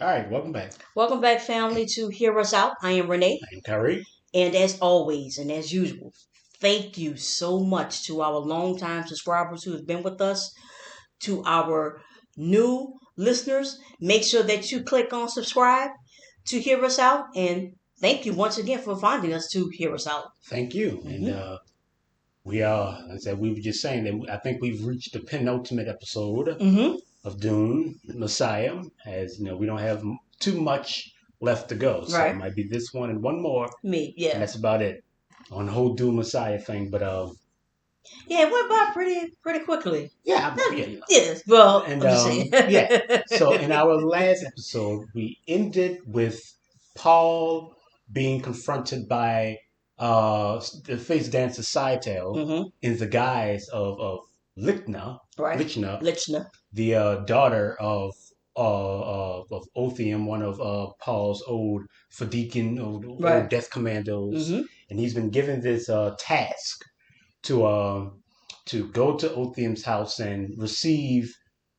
All right, welcome back. Welcome back, family, to Hear Us Out. I am Renee, I'm Curry. and as always, and as usual, thank you so much to our longtime subscribers who have been with us, to our new listeners. Make sure that you click on subscribe to Hear Us Out, and thank you once again for finding us to Hear Us Out. Thank you. And we are, as I said, we were just saying that I think we've reached the penultimate episode Mm-hmm. of Dune Messiah. As you know, we don't have too much left to go, so it Right. might be this one and one more, Me, and yeah. that's about it on the whole Dune Messiah thing. But Yeah, it went by pretty quickly. yeah. Yes, well, And I'm just saying. yeah. So in our last episode, we ended with Paul being confronted by the face dancer Saitel Mm-hmm. in the guise of Lichna, Right. Lichna, Lichner. the daughter of Othium, one of Paul's old Fadikin, old Right. death commandos, Mm-hmm. and he's been given this task to go to Othium's house and receive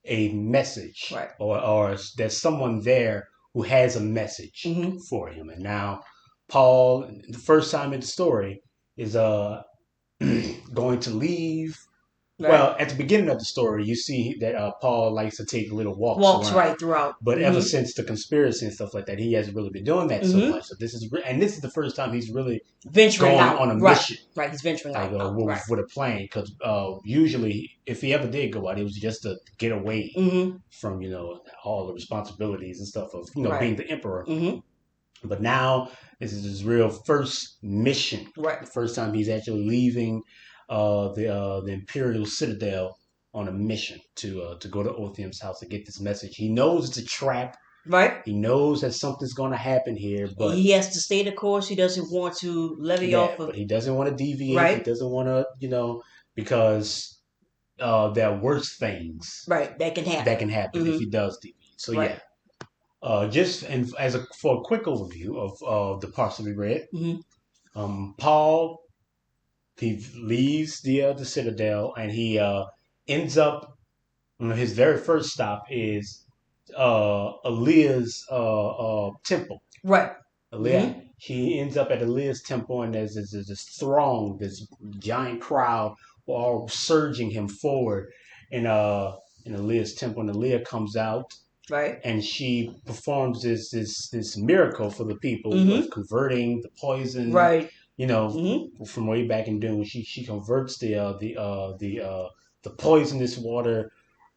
a message, Right. or there's someone there who has a message Mm-hmm. for him. And now Paul, the first time in the story, is going to leave. Right. Well, at the beginning of the story, you see that Paul likes to take little walks around. Right throughout. But Mm-hmm. ever since the conspiracy and stuff like that, he hasn't really been doing that so much. So this is the first time he's really venturing going out on a right. mission. Right, he's venturing Like out. Right. with a plane, because usually if he ever did go out, it was just to get away Mm-hmm. from all the responsibilities and stuff of Right. being the emperor. Mm-hmm. But now this is his real first mission. Right. The first time he's actually leaving the imperial citadel on a mission to go to Othium's house to get this message. He knows it's a trap. Right. He knows that something's going to happen here, but he has to stay the course. He doesn't want to levy off of. but he doesn't want to deviate. Right. He doesn't want to, because there are worse things Right, that can happen. if he does deviate. So Right. yeah. Just and for a quick overview of the parts that we read, Paul, he leaves the citadel and he ends up. His very first stop is Aaliyah's temple. Right. Aaliyah. He ends up at Aaliyah's temple, and there's this throng, this giant crowd, all surging him forward in Aaliyah's temple. And Aaliyah comes out. Right. And she performs this miracle for the people of converting the poison. Right. From way back in Dune, she converts the poisonous water,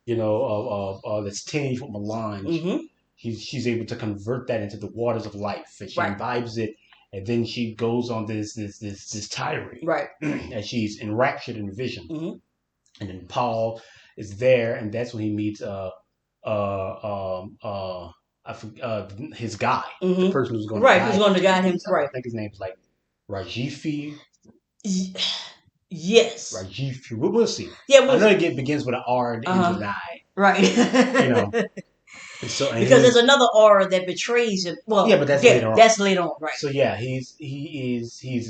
that's tinged with melange. She's able to convert that into the waters of life, and she imbibes it, and then she goes on this tirade. Right. And she's enraptured in vision. And then Paul is there, and that's when he meets his guy, the person who's going to who's going to guide him. Right. I think his name's like Rajifi. Yes. Rajifi. We'll see. Yeah, I know it begins with an R and ends with an I. Right. So, because there's another R that betrays him. Well, yeah, but that's later on. That's later on, right? So yeah, he's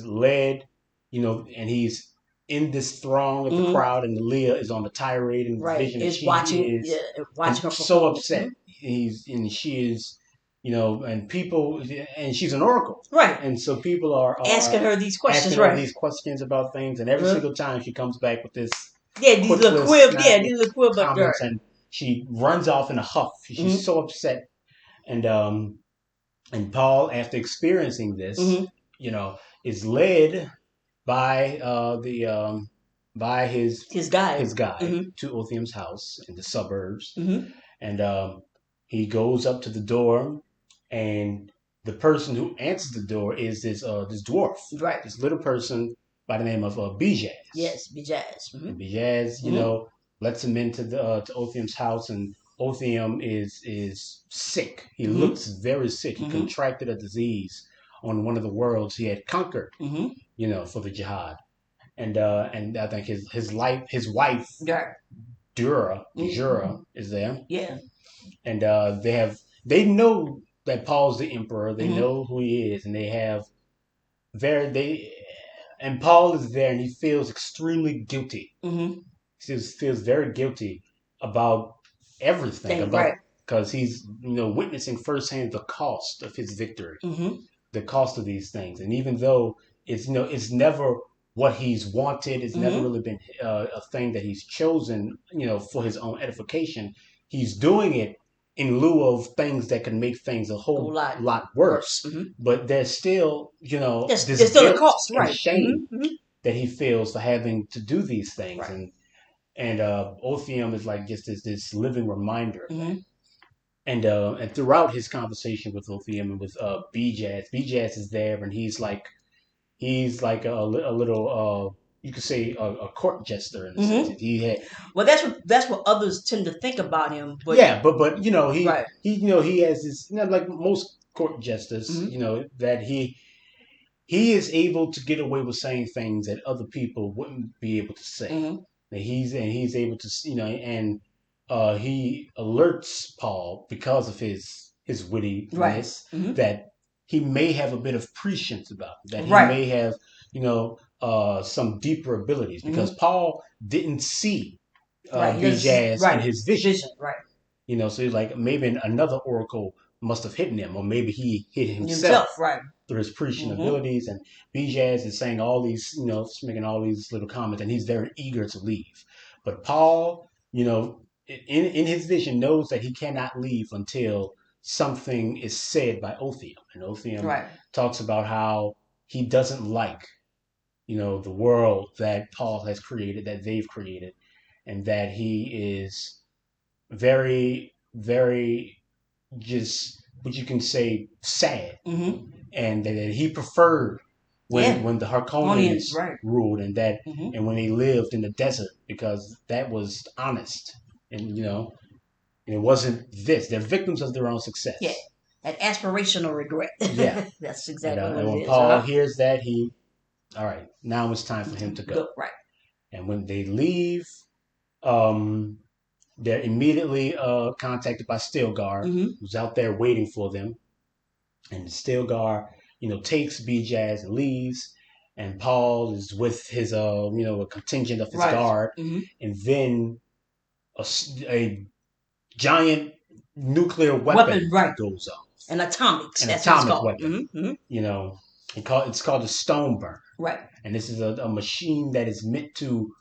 led, and he's in this throng of the crowd, and Leah is on the tirade and vision. Is watching her so upset. She is, and people, and she's an oracle, right? And so people are asking her these questions, asking her these questions about things, and every single time she comes back with this, these little quib, comments, and she runs off in a huff. She's so upset, and Paul, after experiencing this, is led by by his guide to Othium's house in the suburbs, and he goes up to the door, and the person who answers the door is this dwarf, right? This little person by the name of Bijaz. Yes, Bijaz. And Bijaz, lets him into to Othium's house, and Othium is sick. He looks very sick. He contracted a disease on one of the worlds he had conquered, for the jihad, and I think his wife, Dura, is there. Yeah, and they know that Paul's the emperor. They know who he is, and and Paul is there, and he feels extremely guilty. He feels very guilty about everything, about because he's witnessing firsthand the cost of his victory, the cost of these things, and even though it's never what he's wanted, it's never really been a thing that he's chosen, for his own edification. He's doing it in lieu of things that can make things a whole lot worse. But there's still, there's this still a guilt cost, and right? shame that he feels for having to do these things, Right. and Othium is like just this living reminder of that. And throughout his conversation with Othium and with B-Jazz is there, and he's like a little you could say a court jester in a sense. He had Well, that's what others tend to think about him. But yeah, but he right. he has this, like most court jesters, that he is able to get away with saying things that other people wouldn't be able to say. That he's able to, and he alerts Paul because of his wittiness that he may have a bit of prescience about it, that he may have, some deeper abilities, because Paul didn't see B-Jazz in his vision. Right. So he's like, maybe another oracle must have hidden him, or maybe he hid himself right. through his prescient abilities. And B-Jazz is saying all these, making all these little comments, and he's very eager to leave. But Paul, in his vision, knows that he cannot leave until something is said by Othium. And Othium talks about how he doesn't like, the world that Paul has created, that they've created, and that he is very, very, just what you can say, sad, and that he preferred when the Harkonians ruled, and that and when they lived in the desert, because that was honest, and it wasn't this. They're victims of their own success. Yeah, an aspirational regret. Yeah, that's exactly what and it when is. Paul hears that, all right, now it's time for him to go. Right. And when they leave, they're immediately contacted by Stilgar, who's out there waiting for them. And Stilgar, takes B-Jazz and leaves. And Paul is with his, a contingent of his guard. And then a giant nuclear weapon goes off. An atomic weapon. It's called a Stoneburn. Right. And this is a machine that is meant to.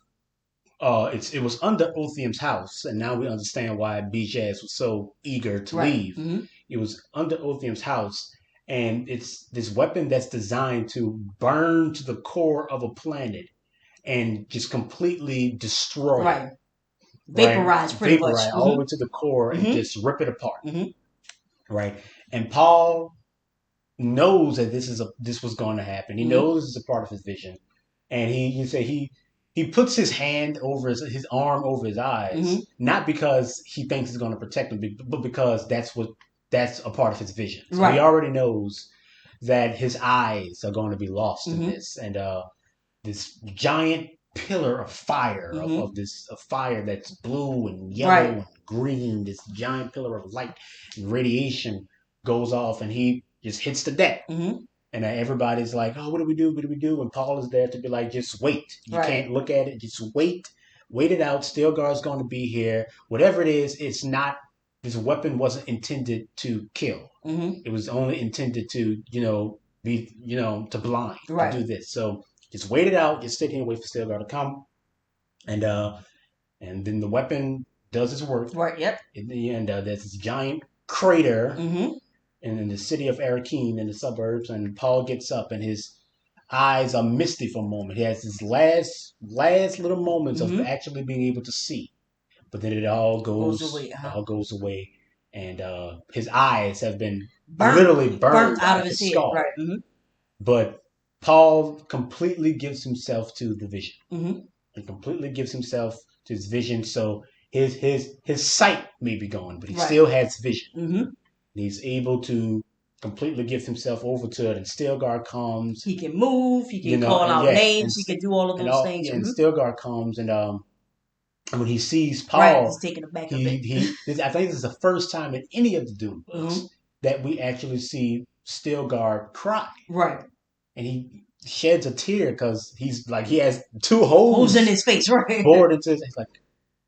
It was under Othium's house, and now we understand why B-Jazz was so eager to leave. It was under Othium's house, and it's this weapon that's designed to burn to the core of a planet and just completely destroy it. Vaporize pretty much. All the way to the core and just rip it apart. Right. And Paul knows that this was going to happen. He knows this is a part of his vision. And he puts his hand over his arm over his eyes, not because he thinks it's going to protect him, but because that's a part of his vision. So he already knows that his eyes are going to be lost in this, and this giant pillar of fire of fire that's blue and yellow and green. This giant pillar of light and radiation goes off, and he just hits the deck. And everybody's like, oh, what do we do? What do we do? And Paul is there to be like, just wait. You can't look at it. Just wait. Wait it out. Stilgar's going to be here. Whatever it is, it's not, this weapon wasn't intended to kill. It was only intended to, be, to blind, to do this. So just wait it out. Just sit here and wait for Stilgar to come. And then the weapon does its work. Yep. In the end, there's this giant crater. In the city of Arrakeen in the suburbs, and Paul gets up and his eyes are misty for a moment. He has his last little moments of actually being able to see, but then it all goes away, and his eyes have been literally burned out of his skull. But Paul completely gives himself to the vision. He completely gives himself to his vision. So his sight may be gone, but he still has vision. He's able to completely give himself over to it, and Stilgar comes. He can move. He can call out names. He can do all of those things. And Stilgar comes, and when he sees Paul, he's taken aback a bit. I think this is the first time in any of the Dune books that we actually see Stilgar cry. And he sheds a tear because he's like, he has two holes in his face, bored into his. He's like,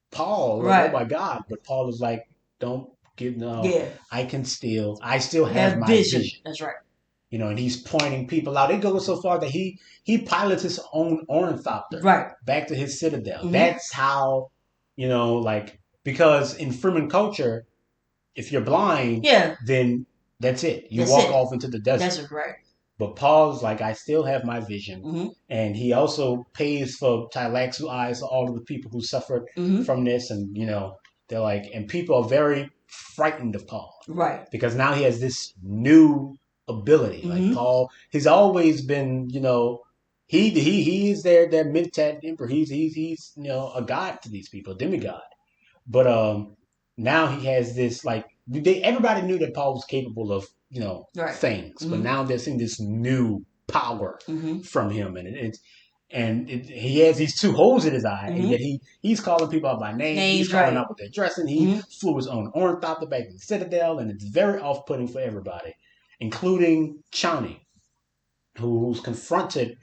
Paul, oh my God! But Paul is like, don't Yeah. I still have my vision. That's right. And he's pointing people out. It goes so far that he pilots his own ornithopter back to his citadel. That's how, like, because in Fremen culture, if you're blind, then that's it. You walk off into the desert. Desert, right. But Paul's like, I still have my vision. And he also pays for Tylaxu eyes for all of the people who suffered from this. And, they're like, and people are very frightened of Paul. Right. Because now he has this new ability. Like Paul, he's always been, he is their Mentat emperor. He's a god to these people, a demigod. But now he has this, like, everybody knew that Paul was capable of things, but now they're seeing this new power from him, and he has these two holes in his eye, and yet he's calling people out by name. He's calling out what they're dressing. He flew his own ornithopter back to the citadel, and it's very off-putting for everybody, including Chani, who's confronted,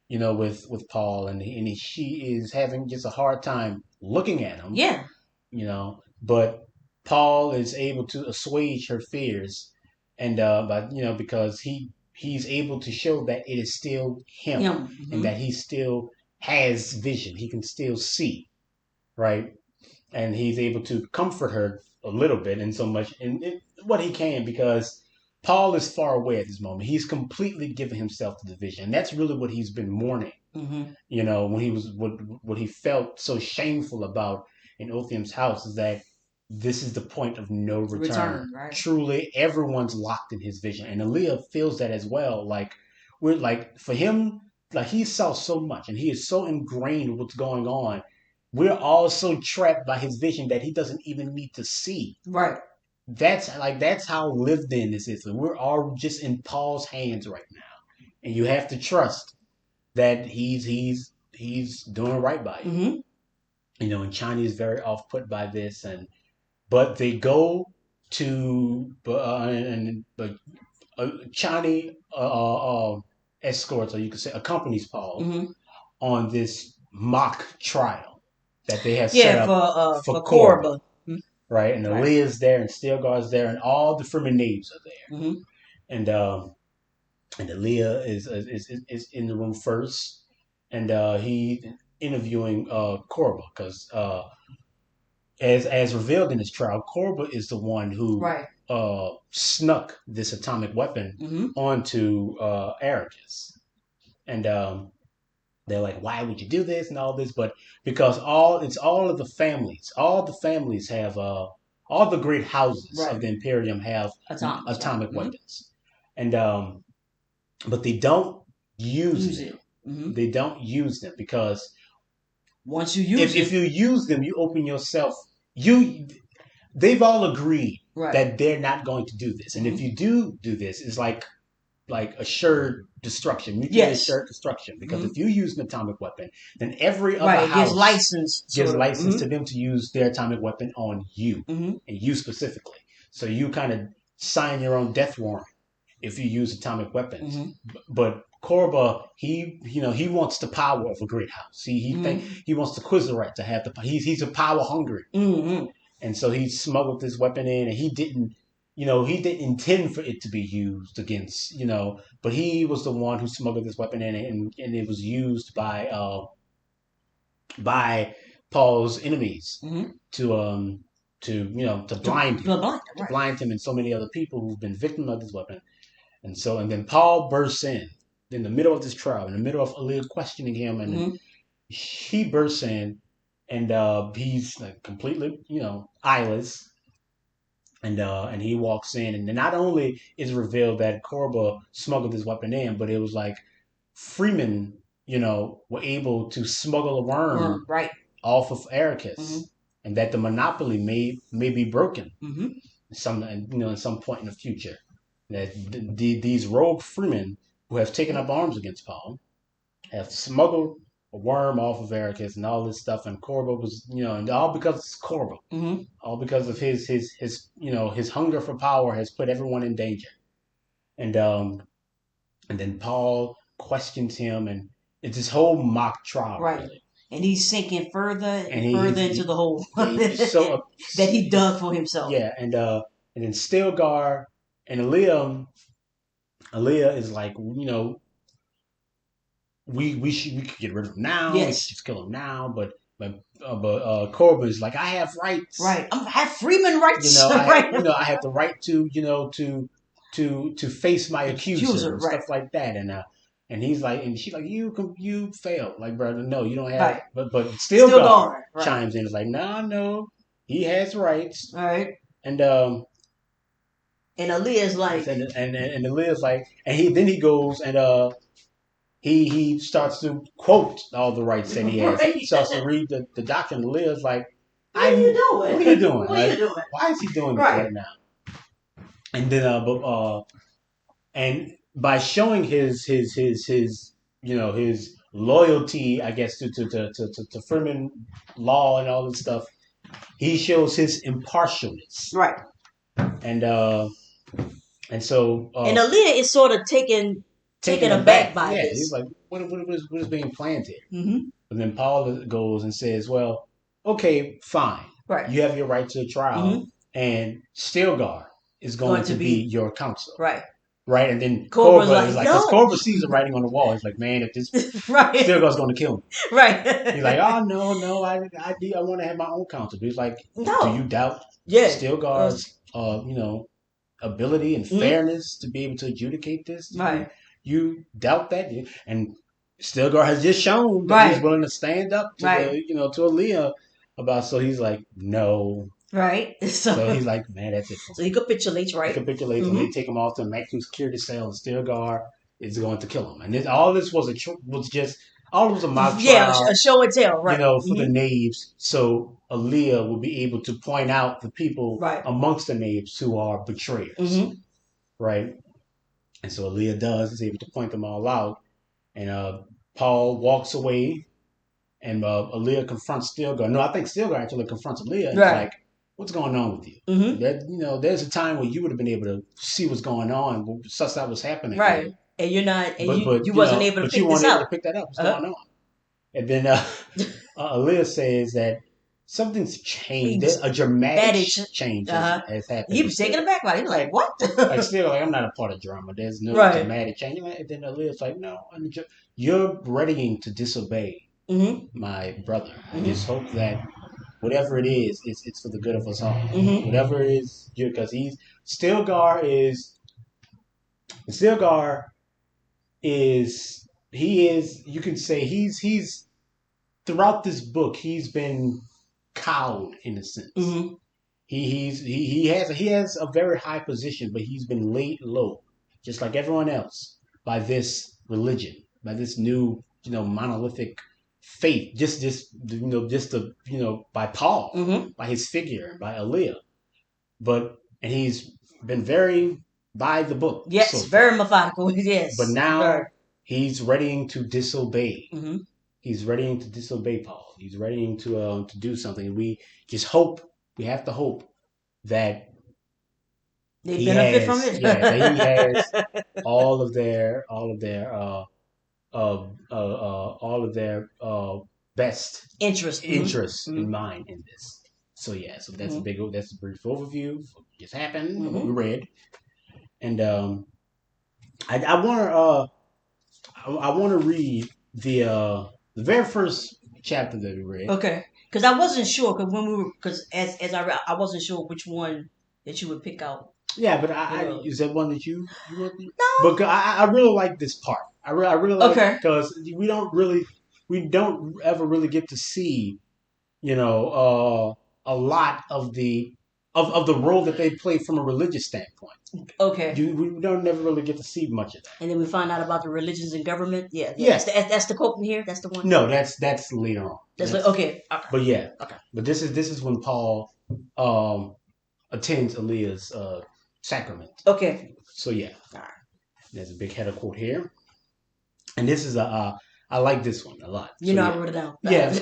with Paul, and she is having just a hard time looking at him. Yeah. But Paul is able to assuage her fears, and because he's able to show that it is still him, and that he still has vision. He can still see, right? And he's able to comfort her a little bit, and so much, and what he can, because Paul is far away at this moment. He's completely given himself to the vision, and that's really what he's been mourning. When he was what he felt so shameful about in Othium's house is that this is the point of no return. Right. Truly, everyone's locked in his vision, and Aaliyah feels that as well. Like, we're like, for him, like, he saw so much, and he is so ingrained with what's going on. We're all so trapped by his vision that he doesn't even need to see. Right. That's how lived in this is. We're all just in Paul's hands right now, and you have to trust that he's doing right by you. And Chani is very off put by this, but they go to Chani escorts, or you could say accompanies Paul on this mock trial that they have set up for Korba. Right, and Aaliyah's there, and Stilgar's there, and all the Fremen names are there, and Aaliyah is in the room first, and he interviewing Korba, because as revealed in this trial, Korba is the one who snuck this atomic weapon onto Arrakeen, and they're like, why would you do this and all this? But because all of the families have all the great houses of the Imperium have atomic weapons, and but they don't use them. They don't use them because once you use if you use them, you open yourself. They've all agreed that they're not going to do this, and if you do this, it's like assured destruction, mutually assured destruction. Because if you use an atomic weapon, then every other house gives license to them to use their atomic weapon on you, and you specifically. So you kind of sign your own death warrant if you use atomic weapons. But Korba, he wants the power of a great house. He wants the Quizarate to have he's a power hungry, and so he smuggled this weapon in, and he didn't intend for it to be used against, but he was the one who smuggled this weapon in, and it was used by Paul's enemies to blind him and so many other people who've been victims of this weapon. And then Paul bursts in the middle of this trial, in the middle of Aaliyah questioning him, and he bursts in, and he's like completely, eyeless. And he walks in, and not only is it revealed that Korba smuggled this weapon in, but it was like Freeman, were able to smuggle a worm off of Arrakeen, and that the monopoly may be broken in some point in the future. That these rogue Freemen who have taken up arms against Paul have smuggled a worm off of Arrakeen and all this stuff, and Korba was, and all because it's Korba, all because of his hunger for power has put everyone in danger, and then Paul questions him, and it's this whole mock trial, really. And he's sinking further and he, further into the hole he's so that he dug for himself. Yeah, and then Stilgar and Aaliyah is like, we could get rid of him now. Yes. We could just kill him now, but Corbin is like, I have rights. Right. I have freeman rights. I have the right to to face my accuser and stuff like that, and he's like, and she's like, you failed, like, brother, no, you don't have. Right. But Stilgar chimes in, is like, no, he has rights. All right. And Aaliyah's like, and Aaliyah's like, and he goes and he starts to quote all the rights that he has. Right. He starts to read the doctrine. Aaliyah's like, what are you doing? What are you doing? Why is he doing this right now? And then and by showing his loyalty, I guess, to Freeman law and all this stuff, he shows his impartialness. Right. And so and Aaliyah is sort of taken aback by this. He's like, what is being planned here? Mm-hmm. And then Paul goes and says, well, okay, fine. Right. You have your right to a trial, mm-hmm. and Stilgar is going to be your counsel. Right. Right. And then Corba is like, because Corba sees the writing on the wall. He's like, man, if this right. Stilgar's going to kill me. Right. He's like, oh, no, I want to have my own counsel. But he's like, no. Do you doubt Stilgar's, ability and fairness to be able to adjudicate this? Right. You doubt that? And Stilgar has just shown that he's willing to stand up to to Aaliyah about. So he's like, no. Right. So he's like, man, that's it. So he capitulates, right? He capitulates, and they take him off to a maximum security cell, and Stilgar is going to kill him. And all this was a mock trial. Yeah, a show and tell, right? For the knaves, so Aaliyah will be able to point out the people amongst the knaves who are betrayers, right? And so Aaliyah is able to point them all out. And Paul walks away, and Aaliyah confronts Stilgar. No, I think Stilgar actually confronts Aaliyah. And like, what's going on with you? Mm-hmm. That, there's a time where you would have been able to see what's going on, suss out what's happening. Right. Here. And you're not, and you wasn't able to pick this out. To pick that up. What's going on? And then Aaliyah says that something's changed. A dramatic change has happened. He was taken aback by it. He was like, what? Like, still, I'm not a part of drama. There's no dramatic change. And then Aaliyah's like, no, you're readying to disobey my brother. I just hope that whatever it is, it's for the good of us all. Mm-hmm. Whatever it is, because Stilgar is, you can say he's throughout this book, he's been cowed in a sense. Mm-hmm. He has a very high position, but he's been laid low, just like everyone else, by this religion, by this new, monolithic faith, by Paul, by his figure, by Aaliyah. And he's been very by the book. Yes, very methodical. Yes. But now he's readying to disobey. Mm-hmm. He's readying to disobey Paul. He's readying to do something. We just hope. We have to hope that they benefit from it. That he has all of their best interest in mind in this. So that's that's a brief overview of what just happened. Mm-hmm. We read, and I want to read the very first chapter that we read. Okay, because I wasn't sure because as I read, I wasn't sure which one that you would pick out. Yeah, but is that one that you wrote? No, but I really like this part. I really like it because we don't ever really get to see, a lot of the role that they play from a religious standpoint. Okay. We don't never really get to see much of that. And then we find out about the religions and government. Yeah. Yes. That's the quote in here. That's the one. No, that's later on. Okay. But yeah. Okay. But this is when Paul attends Aaliyah's sacrament. Okay. So yeah. All right. There's a big header quote here, and this is I like this one a lot. I wrote it down. Yeah.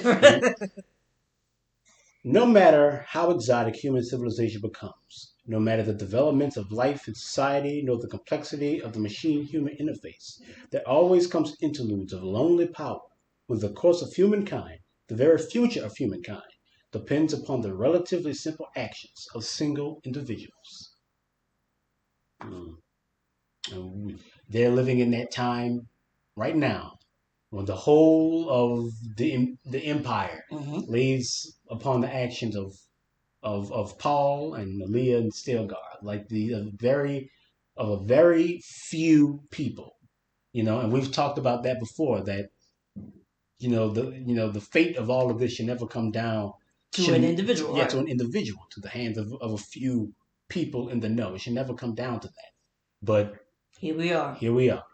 No matter how exotic human civilization becomes, no matter the developments of life and society, nor the complexity of the machine-human interface, there always comes interludes of lonely power when the course of humankind The very future of humankind depends upon the relatively simple actions of single individuals. Mm. They're living in that time right now when the whole of the empire lays upon the actions of Paul and Leah and Stilgar, like a very few people, and we've talked about that before. That the fate of all of this should never come down to an individual, to an individual, to the hands of a few people in the know. It should never come down to that. But here we are. Here we are.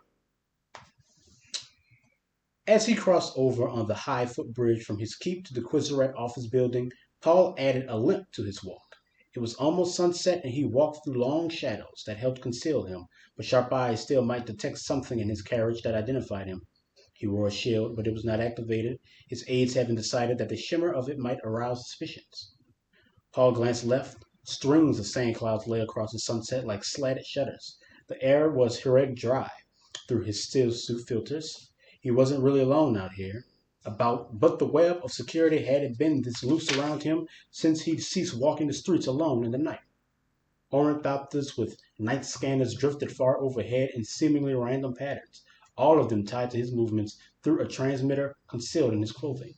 As he crossed over on the high footbridge from his keep to the Quizeret office building, Paul added a limp to his walk. It was almost sunset, and he walked through long shadows that helped conceal him, but sharp eyes still might detect something in his carriage that identified him. He wore a shield, but it was not activated, his aides having decided that the shimmer of it might arouse suspicions. Paul glanced left. Strings of sand clouds lay across the sunset like slatted shutters. The air was heroic dry through his still suit filters. He wasn't really alone out here. But the web of security had been this loose around him since he'd ceased walking the streets alone in the night. Ornithopters with night scanners drifted far overhead in seemingly random patterns, all of them tied to his movements through a transmitter concealed in his clothing.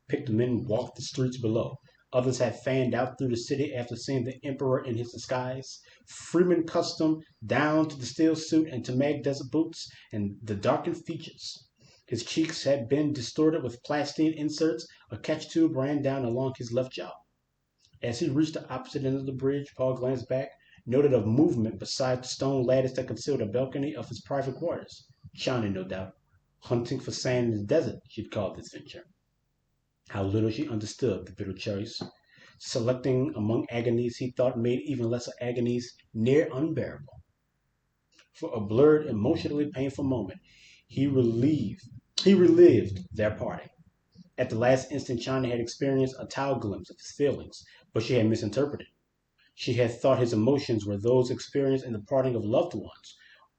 Picked men walked the streets below. Others had fanned out through the city after seeing the Emperor in his disguise. Freeman custom down to the steel suit and to mag desert boots and the darkened features. His cheeks had been distorted with plastine inserts. A catch tube ran down along his left jaw. As he reached the opposite end of the bridge, Paul glanced back, noted a movement beside the stone lattice that concealed a balcony of his private quarters. Chani, no doubt. Hunting for sand in the desert, she'd called this venture. How little she understood the bitter choice. Selecting among agonies he thought made even lesser agonies near unbearable. For a blurred, emotionally painful moment, he relived their parting. At the last instant, China had experienced a towel glimpse of his feelings, but she had misinterpreted. She had thought his emotions were those experienced in the parting of loved ones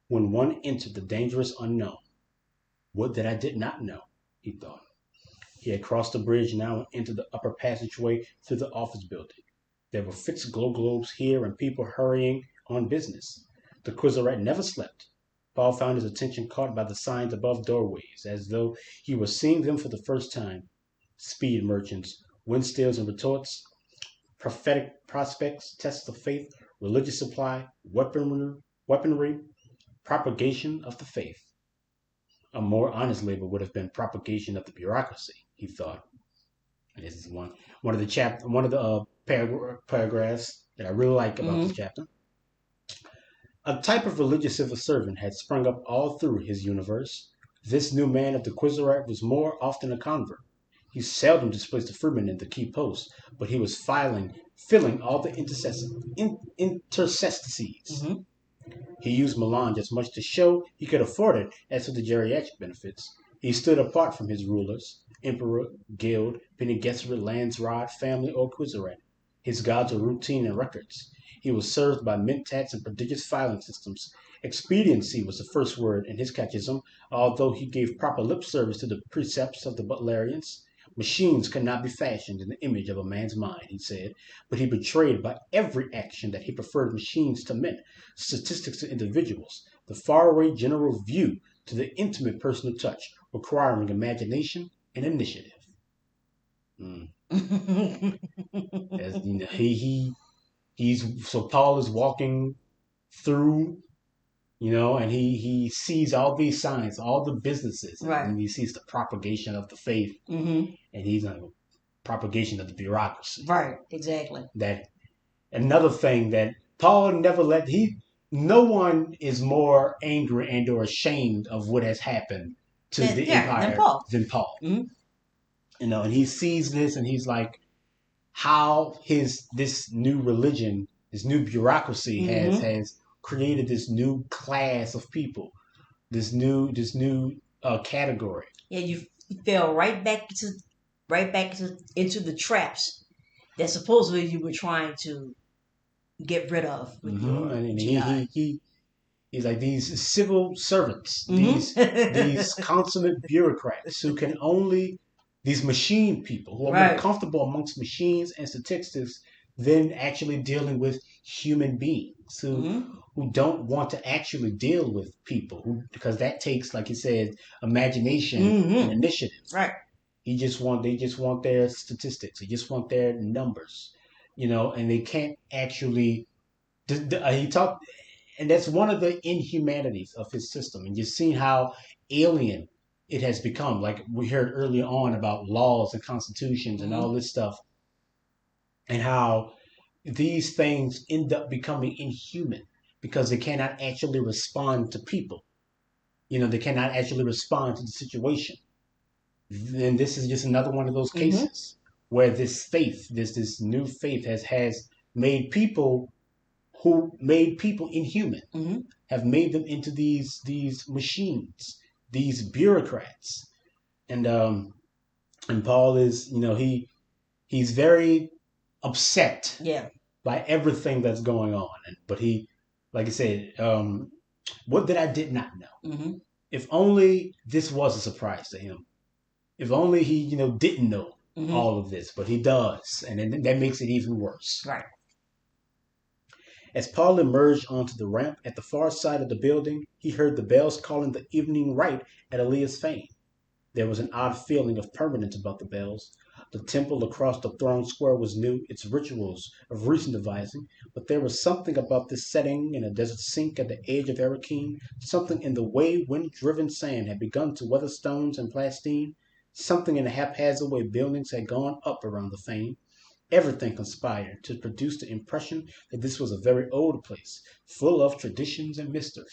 when one entered the dangerous unknown. Would that I did not know, he thought. He had crossed the bridge now and entered the upper passageway through the office building. There were fixed glow globes here and people hurrying on business. The Quizeret never slept. Paul found his attention caught by the signs above doorways, as though he were seeing them for the first time. Speed merchants, wind stills and retorts, prophetic prospects, tests of faith, religious supply, weaponry, propagation of the faith. A more honest label would have been propagation of the bureaucracy, he thought. And this is one of the paragraphs that I really like about this chapter. A type of religious civil servant had sprung up all through his universe. This new man of the Quizeret was more often a convert. He seldom displaced the freeman in the key post, but he was filling all the interstices. He used melange as much to show he could afford it as to the geriatric benefits. He stood apart from his rulers, emperor, guild, Bene Gesserit, Landsrod, family, or Quizeret. His gods were routine and records. He was served by mentats and prodigious filing systems. Expediency was the first word in his catechism, although he gave proper lip service to the precepts of the Butlerians. Machines could not be fashioned in the image of a man's mind, he said, but he betrayed by every action that he preferred machines to men, statistics to individuals, the faraway general view to the intimate personal touch, requiring imagination and initiative. As, so Paul is walking through, and he sees all these signs, all the businesses, right. And he sees the propagation of the faith, and he's like propagation of the bureaucracy. Right, exactly. That another thing that Paul never no one is more angry and or ashamed of what has happened to the empire than Paul. And he sees this and he's like, how this new religion, this new bureaucracy has created this new class of people, this new category. Yeah, you fell right back into the traps that supposedly you were trying to get rid of. With your and he's like these civil servants, these consummate bureaucrats who can only these machine people who are more comfortable amongst machines and statistics than actually dealing with human beings who don't want to actually deal with people because that takes, like you said, imagination and initiative. Right. They just want their statistics. They just want their numbers, and they can't actually. He talked, and that's one of the inhumanities of his system. And you've seen how alien it has become. Like we heard earlier on about laws and constitutions and all this stuff, and how these things end up becoming inhuman because they cannot actually respond to people. They cannot actually respond to the situation. And this is just another one of those cases where this faith, this new faith has made people who made people inhuman, have made them into these machines, these bureaucrats, and Paul is he's very upset by everything that's going on, but he, like I said, what that I did not know. If only this was a surprise to him. If only he didn't know all of this, but he does, and then that makes it even worse. Right. As Paul emerged onto the ramp at the far side of the building, he heard the bells calling the evening rite at Aaliyah's fane. There was an odd feeling of permanence about the bells. The temple across the throne square was new, its rituals of recent devising, but there was something about this setting in a desert sink at the edge of Arrakeen, something in the way wind-driven sand had begun to weather stones and plastine, something in the haphazard way buildings had gone up around the fane. Everything conspired to produce the impression that this was a very old place, full of traditions and mystery.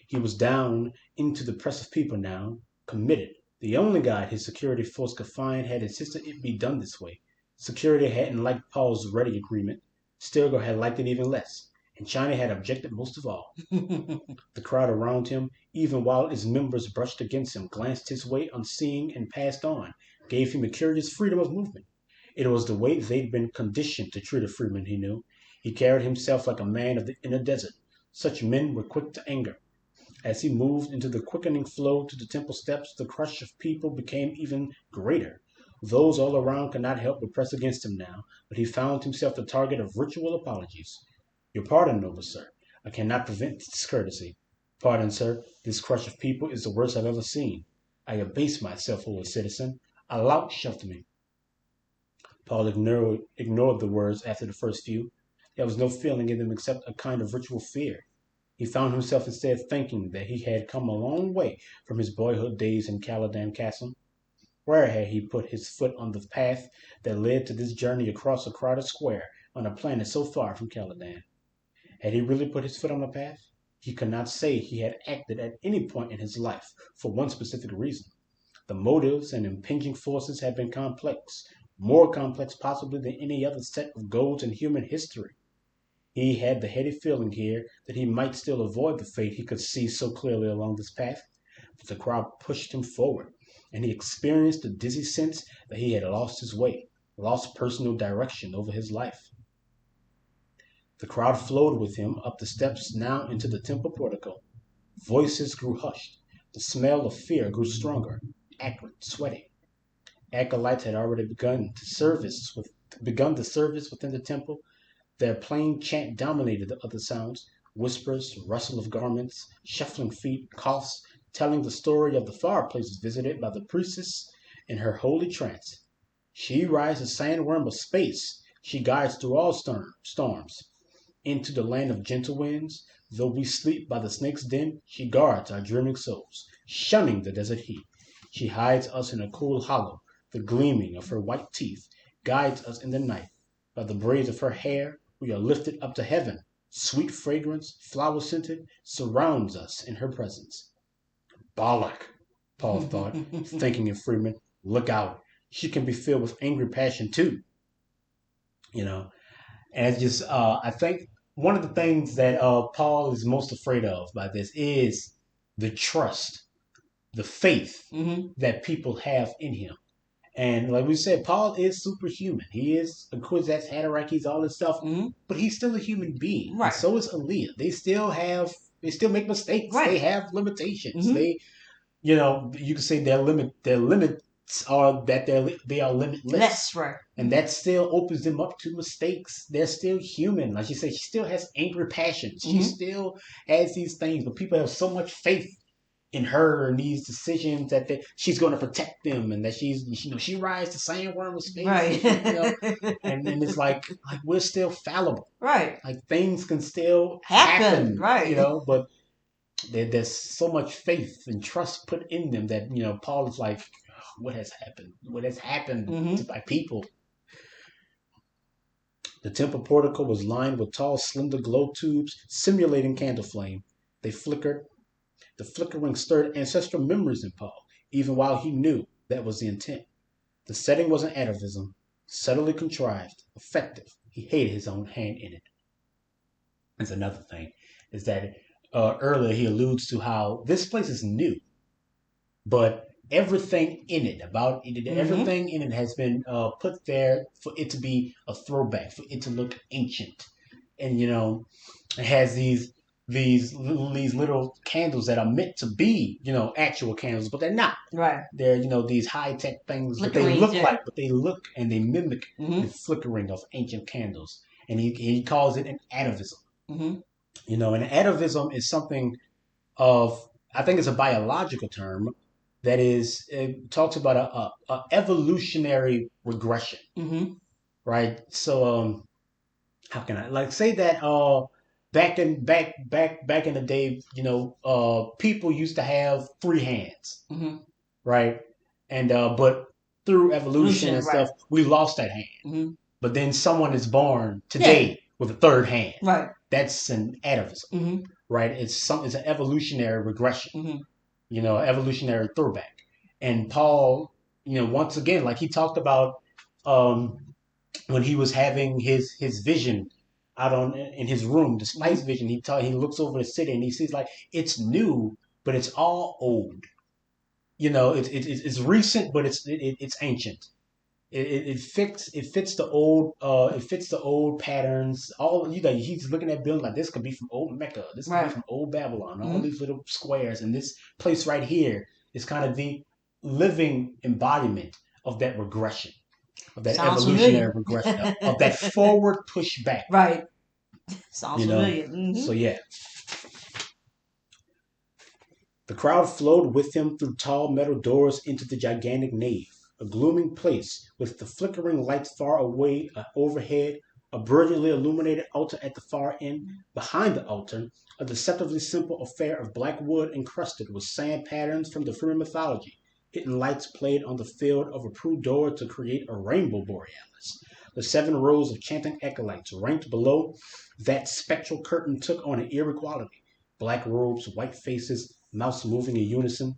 He was down into the press of people now, committed. The only guide his security force could find had insisted it be done this way. Security hadn't liked Paul's ready agreement. Stilgar had liked it even less, and China had objected most of all. The crowd around him, even while its members brushed against him, glanced his way unseeing and passed on, gave him a curious freedom of movement. It was the way they'd been conditioned to treat a freeman, he knew. He carried himself like a man of the inner desert. Such men were quick to anger. As he moved into the quickening flow to the temple steps, the crush of people became even greater. Those all around could not help but press against him now, but he found himself the target of ritual apologies. Your pardon, noble sir. I cannot prevent this discourtesy. Pardon, sir. This crush of people is the worst I've ever seen. I abase myself, holy citizen. A lout shoved me. Paul ignored the words after the first few. There was no feeling in them except a kind of ritual fear. He found himself instead thinking that he had come a long way from his boyhood days in Caladan Castle. Where had he put his foot on the path that led to this journey across a crowded square on a planet so far from Caladan? Had he really put his foot on the path? He could not say he had acted at any point in his life for one specific reason. The motives and impinging forces had been complex, more complex possibly than any other set of goals in human history. He had the heady feeling here that he might still avoid the fate he could see so clearly along this path, but the crowd pushed him forward, and he experienced a dizzy sense that he had lost his way, lost personal direction over his life. The crowd flowed with him up the steps now into the temple portico. Voices grew hushed. The smell of fear grew stronger, acrid, sweaty. Acolytes had already begun the service within the temple. Their plain chant dominated the other sounds, whispers, rustle of garments, shuffling feet, coughs, telling the story of the far places visited by the priestess in her holy trance. She rides the sandworm of space. She guides through all storms. Into the land of gentle winds, though we sleep by the snake's den, she guards our dreaming souls, shunning the desert heat. She hides us in a cool hollow. The gleaming of her white teeth guides us in the night. By the braids of her hair, we are lifted up to heaven. Sweet fragrance, flower-scented, surrounds us in her presence. Bollock, Paul thought, thinking of Freeman. Look out. She can be filled with angry passion, too. And it's just, I think one of the things that Paul is most afraid of by this is the trust, the faith that people have in him. And like we said, Paul is superhuman. He is, of course, that's Ataraki's, all this stuff, but he's still a human being. Right. And so is Aaliyah. They still make mistakes. Right. They have limitations. you can say their limits are that they are limitless. Right. And that still opens them up to mistakes. They're still human. Like you said, she still has angry passions. She still has these things, but people have so much faith in her and these decisions that she's going to protect them, and that she rides the sandworm with space. Right. And it's like we're still fallible. Right. Like things can still Happen. Right. But there's so much faith and trust put in them that Paul is like, what has happened? What has happened to my people? The temple portico was lined with tall, slender glow tubes simulating candle flame. They flickered. The flickering stirred ancestral memories in Paul, even while he knew that was the intent. The setting was an atavism, subtly contrived, effective. He hated his own hand in it. That's another thing, is that earlier he alludes to how this place is new, but everything in it, everything in it has been put there for it to be a throwback, for it to look ancient. And it has these little candles that are meant to be actual candles, but they're not. Right. They're these high tech things, but they look and they mimic the flickering of ancient candles. And he calls it an atavism. An atavism is something of, I think it's a biological term that is, it talks about a evolutionary regression. Right. So how can I say that back in the day, people used to have three hands, right? And but through evolution and stuff, we lost that hand. But then someone is born today with a third hand. Right. That's an atavism, right? It's an evolutionary regression, evolutionary throwback. And Paul, once again, like he talked about when he was having his vision out in his room, the spice vision, he looks over the city and he sees like it's new, but it's all old. It's recent, but it's ancient. It fits the old patterns. He's looking at buildings like this could be from old Mecca, this could be from old Babylon. All these little squares, and this place right here is kind of the living embodiment of that regression, of that evolutionary regression, of that forward pushback. Right. Sounds familiar. So yeah. The crowd flowed with him through tall metal doors into the gigantic nave, a glooming place with the flickering lights far away overhead, a brilliantly illuminated altar at the far end. Behind the altar, a deceptively simple affair of black wood encrusted with sand patterns from the Fremen mythology. Hidden lights played on the field of a pru door to create a rainbow borealis. The 7 rows of chanting acolytes ranked below that spectral curtain took on an eerie quality. Black robes, white faces, mouths moving in unison.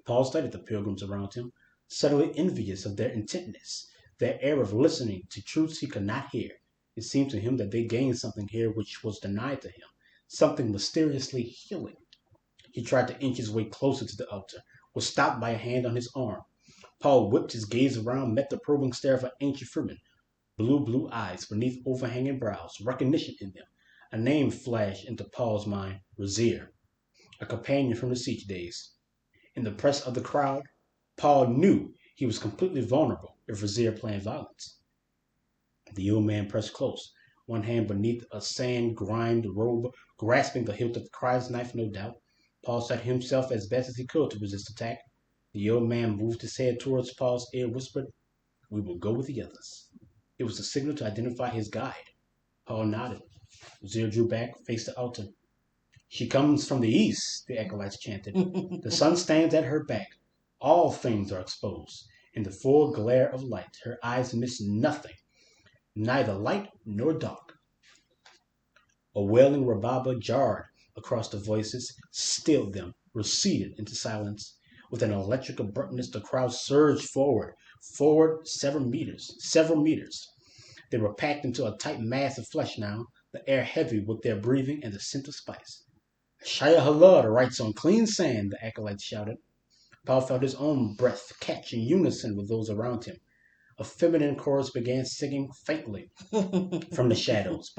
Paul studied the pilgrims around him, subtly envious of their intentness, their air of listening to truths he could not hear. It seemed to him that they gained something here which was denied to him, something mysteriously healing. He tried to inch his way closer to the altar, was stopped by a hand on his arm. Paul whipped his gaze around, met the probing stare of an ancient Fremen, blue eyes beneath overhanging brows, recognition in them. A name flashed into Paul's mind, Razir, a companion from the siege days. In the press of the crowd, Paul knew he was completely vulnerable if Razir planned violence. The old man pressed close, one hand beneath a sand-grimed robe, grasping the hilt of the cried knife, no doubt. Paul set himself as best as he could to resist attack. The old man moved his head towards Paul's ear, whispered, "We will go with the others." It was a signal to identify his guide. Paul nodded. Razir drew back, faced the altar. "She comes from the east," the acolytes chanted. "The sun stands at her back. All things are exposed. In the full glare of light, her eyes miss nothing, neither light nor dark." A wailing rabbaba jarred across the voices, stilled them, receded into silence. With an electric abruptness, the crowd surged forward several meters. They were packed into a tight mass of flesh now, the air heavy with their breathing and the scent of spice. "Shia Halud writes on clean sand," the acolytes shouted. Paul felt his own breath catch in unison with those around him. A feminine chorus began singing faintly from the shadows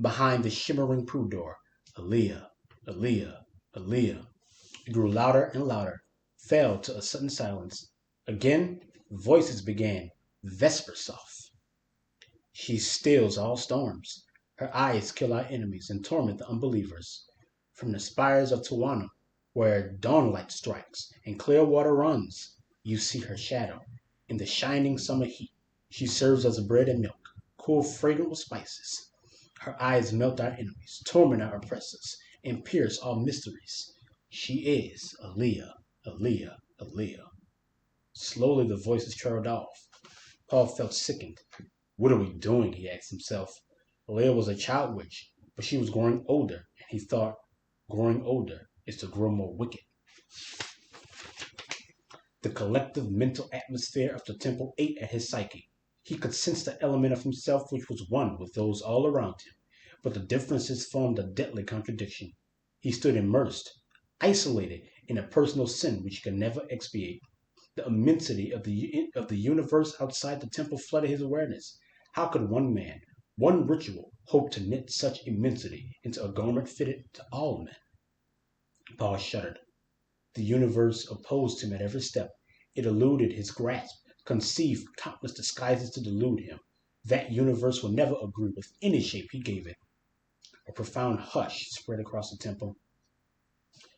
behind the shimmering pru door. Aliyah, Aliyah, Aliyah. It grew louder and louder, fell to a sudden silence. Again, voices began, vesper soft. She stills all storms. Her eyes kill our enemies and torment the unbelievers. From the spires of Tawana, where dawnlight strikes and clear water runs, you see her shadow. In the shining summer heat, she serves us bread and milk, cool, fragrant with spices. Her eyes melt our enemies, torment our oppressors, and pierce all mysteries. She is Aaliyah, Aaliyah, Aaliyah. Slowly the voices trailed off. Paul felt sickened. What are we doing? He asked himself. Aaliyah was a child witch, but she was growing older, and he thought, growing older is to grow more wicked. The collective mental atmosphere of the temple ate at his psyche. He could sense the element of himself which was one with those all around him, but the differences formed a deadly contradiction. He stood immersed, isolated in a personal sin which he could never expiate. The immensity of the universe outside the temple flooded his awareness. How could one man, one ritual, hope to knit such immensity into a garment fitted to all men? Paul shuddered. The universe opposed him at every step. It eluded his grasp, conceived countless disguises to delude him. That universe will never agree with any shape he gave it. A profound hush spread across the temple.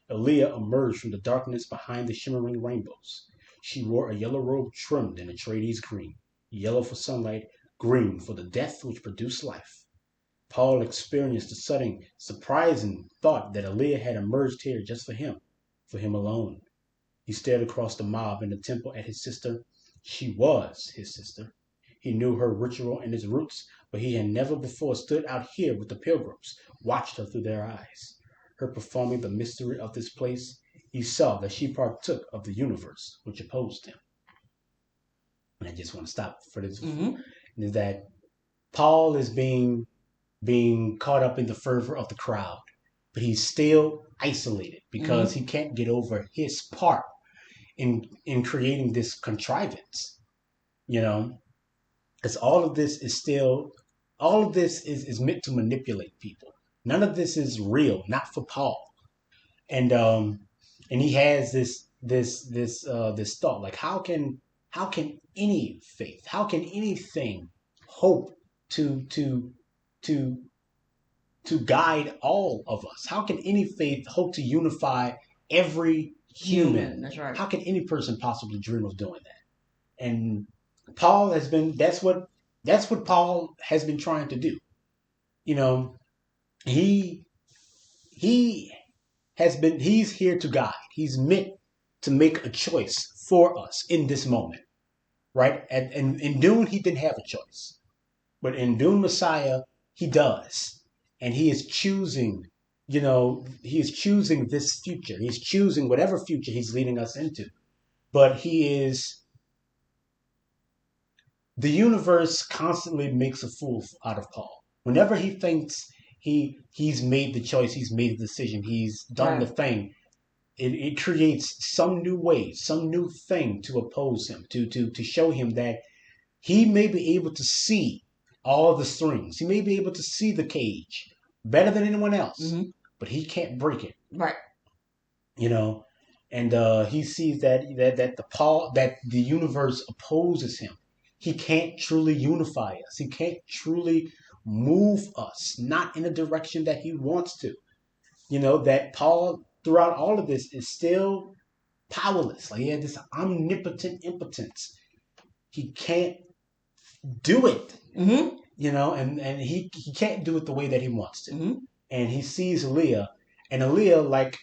Aaliyah emerged from the darkness behind the shimmering rainbows. She wore a yellow robe trimmed in Atreides green, yellow for sunlight, green for the death which produced life. Paul experienced the sudden, surprising thought that Aaliyah had emerged here just for him alone. He stared across the mob in the temple at his sister. She was his sister. He knew her ritual and its roots, but he had never before stood out here with the pilgrims, watched her through their eyes. Her performing the mystery of this place, he saw that she partook of the universe which opposed him. And I just want to stop for this. Is that Paul is being caught up in the fervor of the crowd, but he's still isolated because he can't get over his part in creating this contrivance. Because all of this is meant to manipulate people. None of this is real, not for Paul. And he has this thought, like how can any faith, how can anything hope to guide all of us? How can any faith hope to unify every human? That's right. How can any person possibly dream of doing that? And Paul has been that's what Paul has been trying to do. He's here to guide. He's meant to make a choice for us in this moment. Right? And in Dune he didn't have a choice. But in Dune Messiah, he does. And he is choosing, this future. He's choosing whatever future he's leading us into. But the universe constantly makes a fool out of Paul. Whenever he thinks he's made the choice, he's made the decision, he's done the thing, it creates some new way, some new thing to oppose him, to show him that he may be able to see all the strings. He may be able to see the cage better than anyone else, but he can't break it. Right. And he sees that the universe opposes him. He can't truly unify us. He can't truly move us, not in the direction that he wants to. That Paul, throughout all of this, is still powerless. Like he had this omnipotent impotence. He can't do it. And he can't do it the way that he wants to. And he sees Aaliyah, and Aaliyah,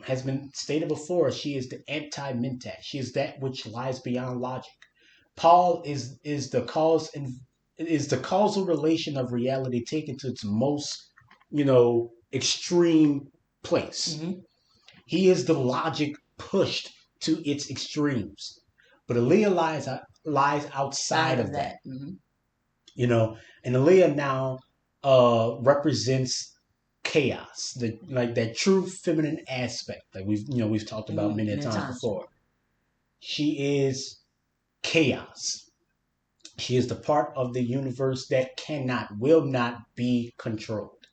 has been stated before, she is the anti-mentat. She is that which lies beyond logic. Paul is the cause and is the causal relation of reality taken to its most, extreme place. He is the logic pushed to its extremes. But Aaliyah lies outside of that. And Aaliyah now represents chaos, that true feminine aspect that we've talked about many times before. She is chaos. She is the part of the universe that will not be controlled.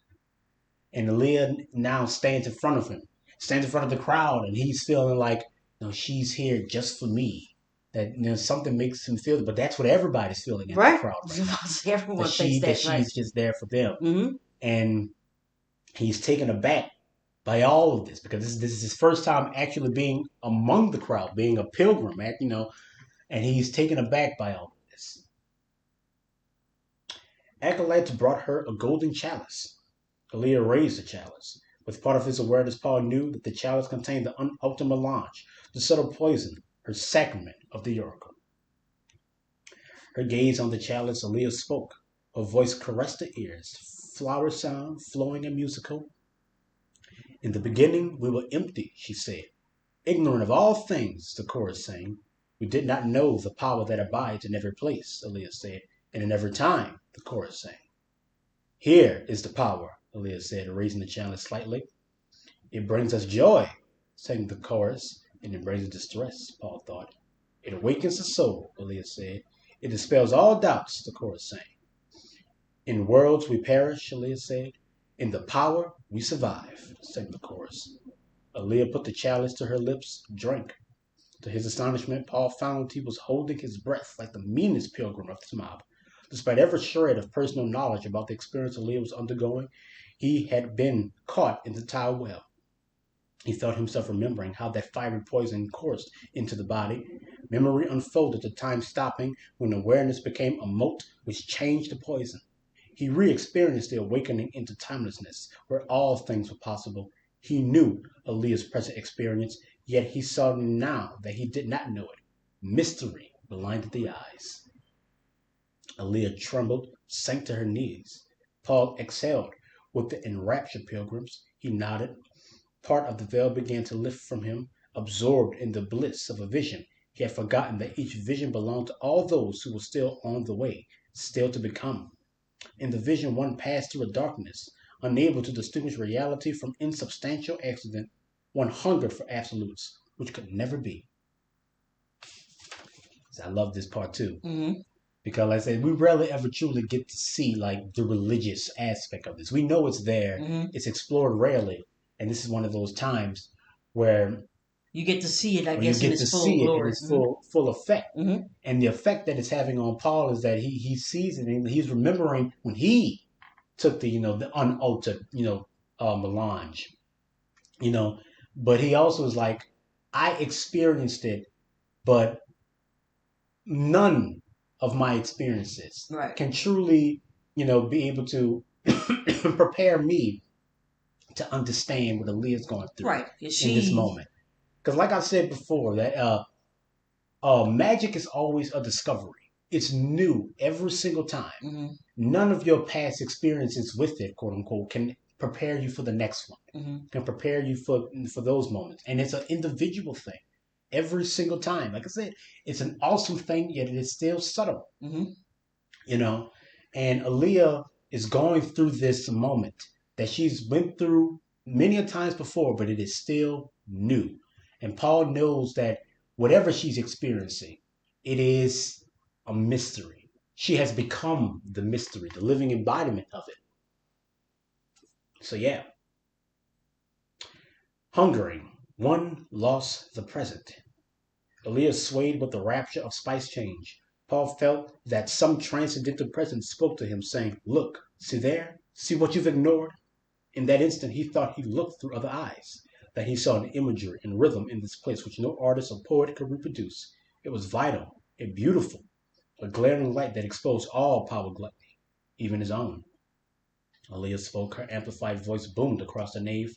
And Aaliyah now stands in front of him. stands in front of the crowd, and he's feeling like, she's here just for me. That something makes him feel, but that's what everybody's feeling in the crowd right now. Everyone thinks That right. she's just there for them, Mm-hmm. and he's taken aback by all of this because this is his first time actually being among the crowd, being a pilgrim, and he's taken aback by all of this. Acolytes brought her a golden chalice. Aaliyah raised the chalice. With part of his awareness, Paul knew that the chalice contained the ultimate melange, the subtle poison, her sacrament of the oracle. Her gaze on the chalice, Aaliyah spoke. Her voice caressed the ears, flower sound, flowing and musical. In the beginning, we were empty, she said. Ignorant of all things, the chorus sang. We did not know the power that abides in every place, Aaliyah said, and in every time, the chorus sang. Here is the power, Aaliyah said, raising the chalice slightly. It brings us joy, sang the chorus, and it brings us distress, Paul thought. It awakens the soul, Aaliyah said. It dispels all doubts, the chorus sang. In worlds we perish, Aaliyah said. In the power we survive, sang the chorus. Aaliyah put the chalice to her lips, drank. To his astonishment, Paul found he was holding his breath like the meanest pilgrim of the mob. Despite every shred of personal knowledge about the experience Aaliyah was undergoing, he had been caught in the tile well. He felt himself remembering how that fiery poison coursed into the body. Memory unfolded, the time stopping when awareness became a mote which changed the poison. He re-experienced the awakening into timelessness, where all things were possible. He knew Aaliyah's present experience, yet he saw now that he did not know it. Mystery blinded the eyes. Aaliyah trembled, sank to her knees. Paul exhaled. With the enraptured pilgrims, he nodded. Part of the veil began to lift from him, absorbed in the bliss of a vision. He had forgotten that each vision belonged to all those who were still on the way, still to become. In the vision, one passed through a darkness, unable to distinguish reality from insubstantial accident. One hungered for absolutes, which could never be. I love this part too. Mm-hmm. Because, like I said, we rarely ever truly get to see like the religious aspect of this. We know it's there. Mm-hmm. It's explored rarely. And this is one of those times where you get to see it, I guess, in its full glory. In its full effect. Mm-hmm. And the effect that it's having on Paul is that he sees it and he's remembering when he took the unaltered melange, but he also is like, I experienced it, but none of my experiences can truly be able to prepare me to understand what Aaliyah's going through in this moment. Because like I said before, that magic is always a discovery. It's new every single time. Mm-hmm. None of your past experiences with it, quote unquote, can prepare you for the next one. Mm-hmm. Can prepare you for those moments. And it's an individual thing every single time. Like I said, it's an awesome thing, yet it is still subtle. Mm-hmm. And Aaliyah is going through this moment that she's went through many a times before, but it is still new. And Paul knows that whatever she's experiencing, it is a mystery. She has become the mystery, the living embodiment of it. So yeah. Hungering, one lost the present. Aaliyah swayed with the rapture of spice change. Paul felt that some transcendental presence spoke to him, saying, look, see there? See what you've ignored? In that instant, he thought he looked through other eyes, that he saw an imagery and rhythm in this place which no artist or poet could reproduce. It was vital and beautiful, a glaring light that exposed all power gluttony, even his own. Aaliyah spoke, her amplified voice boomed across the nave.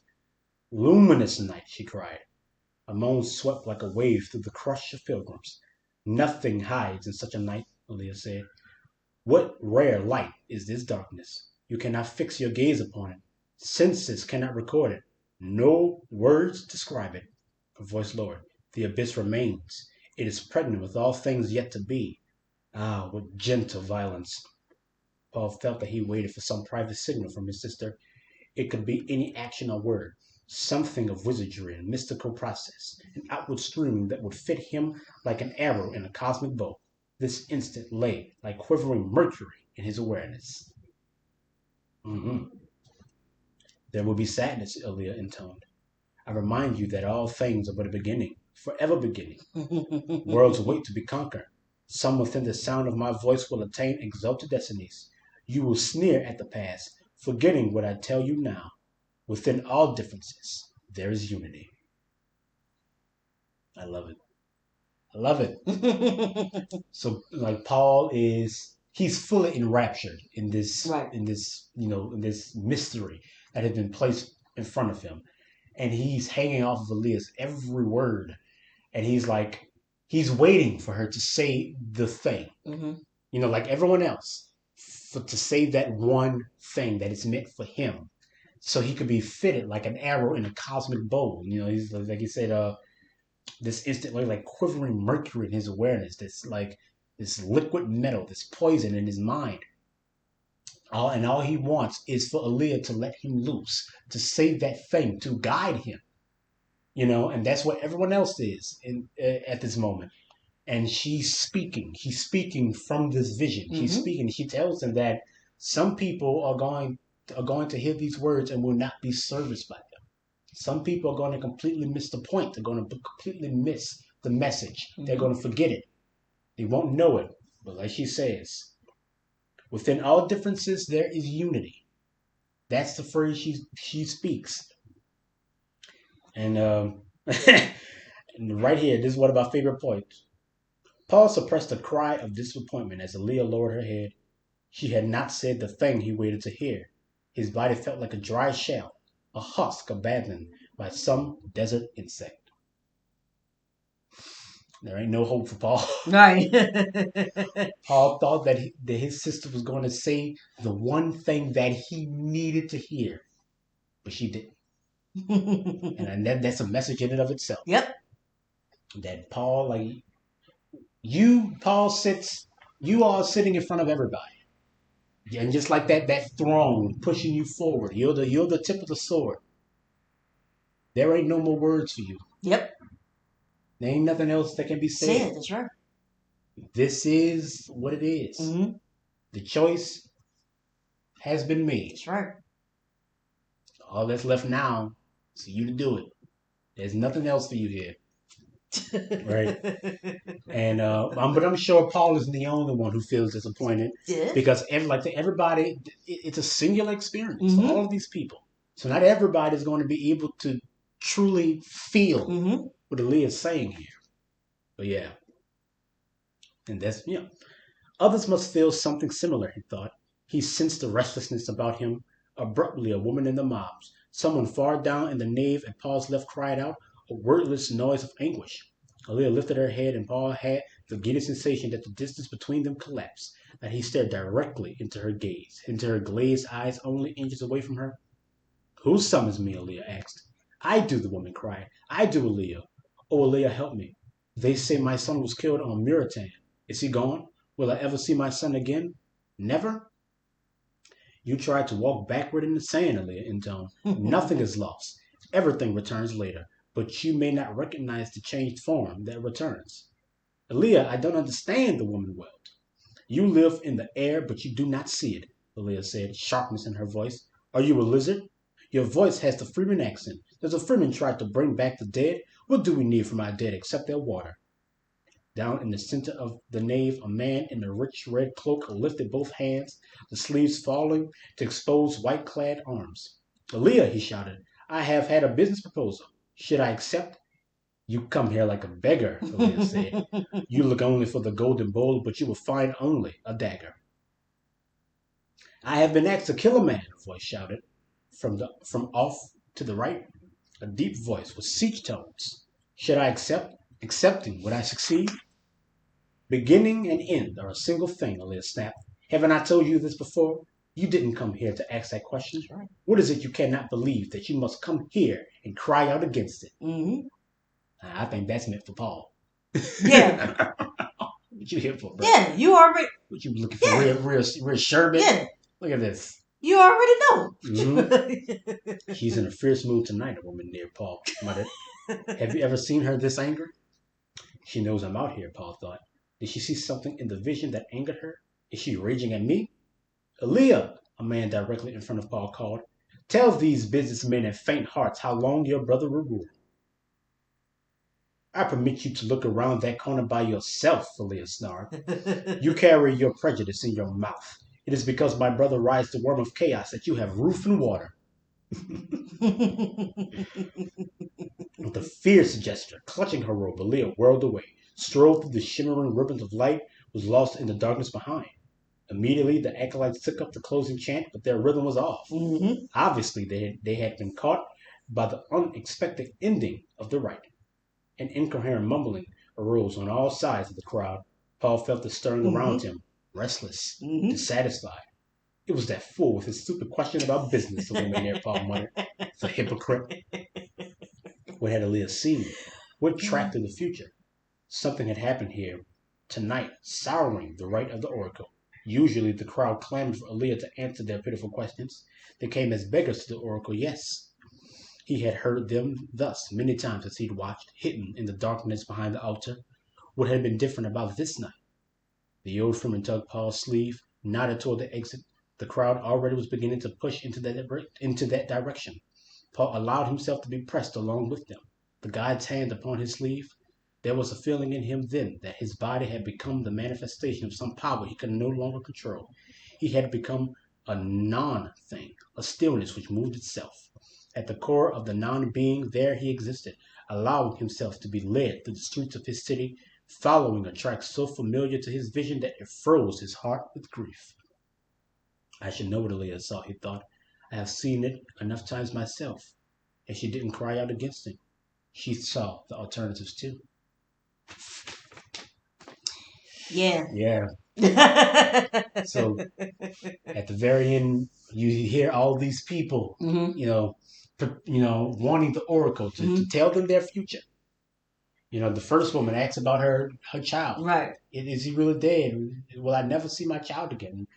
Luminous night, she cried. A moan swept like a wave through the crush of pilgrims. Nothing hides in such a night, Aaliyah said. What rare light is this darkness? You cannot fix your gaze upon it. Senses cannot record it. No words describe it. Her voice lowered. The abyss remains. It is pregnant with all things yet to be. Ah, what gentle violence. Paul felt that he waited for some private signal from his sister. It could be any action or word, something of wizardry and mystical process, an outward stream that would fit him like an arrow in a cosmic bow. This instant lay like quivering mercury in his awareness. Mm-hmm. There will be sadness, Aaliyah intoned. I remind you that all things are but a beginning, forever beginning. Worlds wait to be conquered. Some within the sound of my voice will attain exalted destinies. You will sneer at the past, forgetting what I tell you now. Within all differences, there is unity. I love it. I love it. So like Paul he's fully enraptured in this Right. in this mystery that has been placed in front of him. And he's hanging off of Aaliyah's every word. And he's waiting for her to say the thing. Like everyone else, to say that one thing that is meant for him. So he could be fitted like an arrow in a cosmic bow. He's like he said, this instantly like quivering mercury in his awareness, this liquid metal, this poison in his mind. All he wants is for Aaliyah to let him loose, to say that thing, to guide him. And that's what everyone else is at this moment. And she's speaking. He's speaking from this vision. He's speaking. She tells him that some people are going to hear these words and will not be serviced by them. Some people are going to completely miss the point. They're going to completely miss the message. They're going to forget it. They won't know it. But like she says, within all differences, there is unity. That's the phrase she speaks. And, and right here, this is one of my favorite points. Paul suppressed a cry of disappointment as Aaliyah lowered her head. She had not said the thing he waited to hear. His body felt like a dry shell, a husk abandoned by some desert insect. There ain't no hope for Paul. Right. Paul thought that his sister was going to say the one thing that he needed to hear, but she didn't. And that's a message in and of itself. Yep. That Paul, you are sitting in front of everybody. And just like that throne pushing you forward, you're the tip of the sword. There ain't no more words for you. Yep. There ain't nothing else that can be said. That's right. This is what it is. The choice has been made. That's right. All that's left now is for you to do it. There's nothing else for you here. Right? And but I'm sure Paul isn't the only one who feels disappointed. Yeah. Because everybody, it's a singular experience for all of these people. So not everybody is going to be able to truly feel what Aaliyah is saying here. But yeah. And that's, others must feel something similar, he thought. He sensed the restlessness about him. Abruptly, a woman in the mobs, someone far down in the nave at Paul's left, cried out, a wordless noise of anguish. Aaliyah lifted her head, and Paul had the giddy sensation that the distance between them collapsed, that he stared directly into her glazed eyes only inches away from her. Who summons me? Aaliyah asked. I do, the woman cried. I do, Aaliyah. Oh, Aaliyah, help me. They say my son was killed on Muratan. Is he gone? Will I ever see my son again? Never? You tried to walk backward in the sand, Aaliyah intoned. Nothing is lost. Everything returns later, but you may not recognize the changed form that returns. Aaliyah, I don't understand, the woman wailed. You live in the air, but you do not see it, Aaliyah said, sharpness in her voice. Are you a lizard? Your voice has the Freeman accent. Does a Freeman try to bring back the dead? What do we need from our dead except their water? Down in the center of the nave, a man in a rich red cloak lifted both hands, the sleeves falling to expose white-clad arms. Aaliyah, he shouted, I have had a business proposal. Should I accept? You come here like a beggar, Aaliyah said. You look only for the golden bowl, but you will find only a dagger. I have been asked to kill a man, a voice shouted from off to the right. A deep voice with siege tones. Should I accept? Accepting, would I succeed? Beginning and end are a single thing, Aaliyah snapped. Haven't I told you this before? You didn't come here to ask that question. Right. What is it you cannot believe that you must come here and cry out against it? I think that's meant for Paul. Yeah. What you here for, bro? Yeah, you already. What you looking for? Real sherbet? Yeah. Look at this. You already know. She's in a fierce mood tonight, a woman near Paul muttered. Have you ever seen her this angry? She knows I'm out here, Paul thought. Did she see something in the vision that angered her? Is she raging at me? Aaliyah, a man directly in front of Paul called. Tell these businessmen and faint hearts how long your brother will rule. I permit you to look around that corner by yourself, Aaliyah snarled. You carry your prejudice in your mouth. It is because my brother rides the worm of chaos that you have roof and water. With a fierce gesture, clutching her robe, Aaliyah whirled away, strode through the shimmering ribbons of light, was lost in the darkness behind. Immediately, the acolytes took up the closing chant, but their rhythm was off. Obviously, they had been caught by the unexpected ending of the rite. An incoherent mumbling arose on all sides of the crowd. Paul felt the stirring around him, restless, dissatisfied. It was that fool with his stupid question about business, the woman there, Paul muttered. The hypocrite. What had Aaliyah seen? What tracked to the future? Something had happened here tonight, souring the right of the oracle. Usually the crowd clamored for Aaliyah to answer their pitiful questions. They came as beggars to the oracle, yes. He had heard them thus many times as he'd watched, hidden in the darkness behind the altar. What had been different about this night? The old Freeman tugged Paul's sleeve, nodded toward the exit. The crowd already was beginning to push into that direction. Paul allowed himself to be pressed along with them, the guide's hand upon his sleeve. There was a feeling in him then that his body had become the manifestation of some power he could no longer control. He had become a non-thing, a stillness which moved itself. At the core of the non-being, there he existed, allowing himself to be led through the streets of his city, following a track so familiar to his vision that it froze his heart with grief. I should know what Aaliyah saw, he thought. I have seen it enough times myself. And she didn't cry out against it. She saw the alternatives too. Yeah. Yeah. So at the very end, you hear all these people, wanting the oracle to tell them their future. The first woman asks about her child. Right. Is he really dead? Will I never see my child again?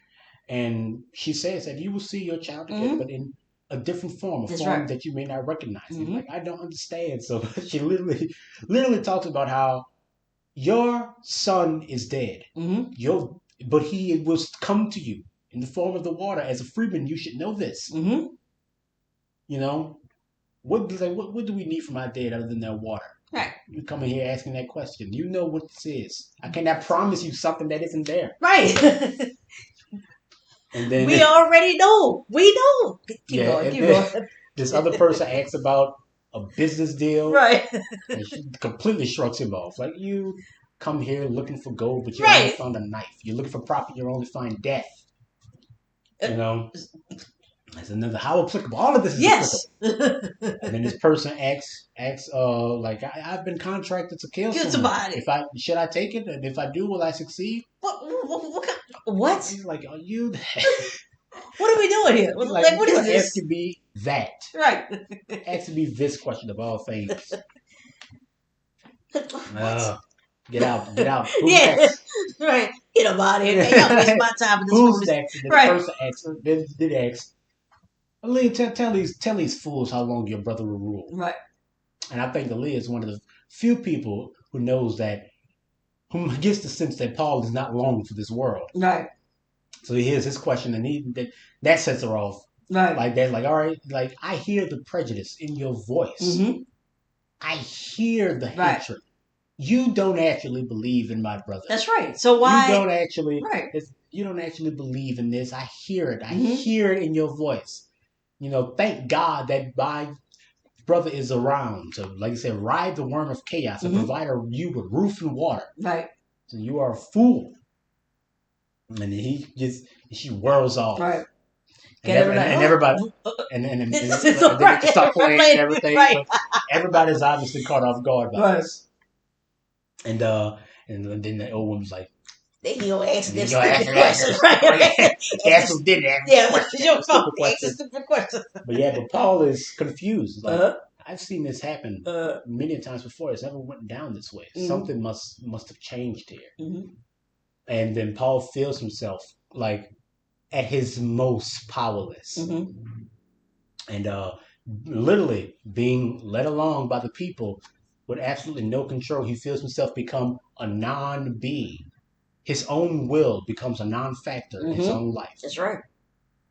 And she says that you will see your child again, but in a different form, form that you may not recognize. Like, I don't understand. So she literally talks about how your son is dead. But he will come to you in the form of the water. As a freeman, you should know this. What do we need from our dead other than their water? Right. You come in here asking that question. You know what this is. I cannot promise you something that isn't there. Right. And then we already know. We know. Keep going. This other person asks about a business deal. Right. And she completely shrugs him off. Like, you come here looking for gold, but you only found a knife. You're looking for profit, you only find death. That's another, how applicable. All of this is applicable. And then this person asks, I've been contracted to kill somebody. Should I take it? And if I do, will I succeed? What? He's like, are you? What are we doing here? Like, what is this? Asking me that. Right. Asking me this question of all things. Get out. Who's next? Right. Get him out of here. Y'all waste my time with this. Who's next? And the person asks, did ask, Aaliyah, tell these fools how long your brother will rule. Right. And I think Aaliyah is one of the few people who knows that, who gets the sense that Paul is not long for this world. Right. So he hears his question, and that sets her off. Right. Like that. Like, all right. Like, I hear the prejudice in your voice. I hear the hatred. You don't actually believe in my brother. That's right. So why? You don't actually believe in this. I hear it. I hear it in your voice. Thank God that my brother is around to, like I said, ride the worm of chaos and provide you with roof and water. Right. So you are a fool. And then she whirls off. Right. And everybody they start playing and everything. Right. But everybody's obviously caught off guard by this. And then the old woman's like, he gonna ask this stupid question. Ask him, didn't ask your phone. Ask a stupid question. But Paul is confused. Like, I've seen this happen many times before. It's never went down this way. Something must have changed here. And then Paul feels himself like at his most powerless. And literally being led along by the people with absolutely no control. He feels himself become a non-being. His own will becomes a non-factor in his own life. That's right.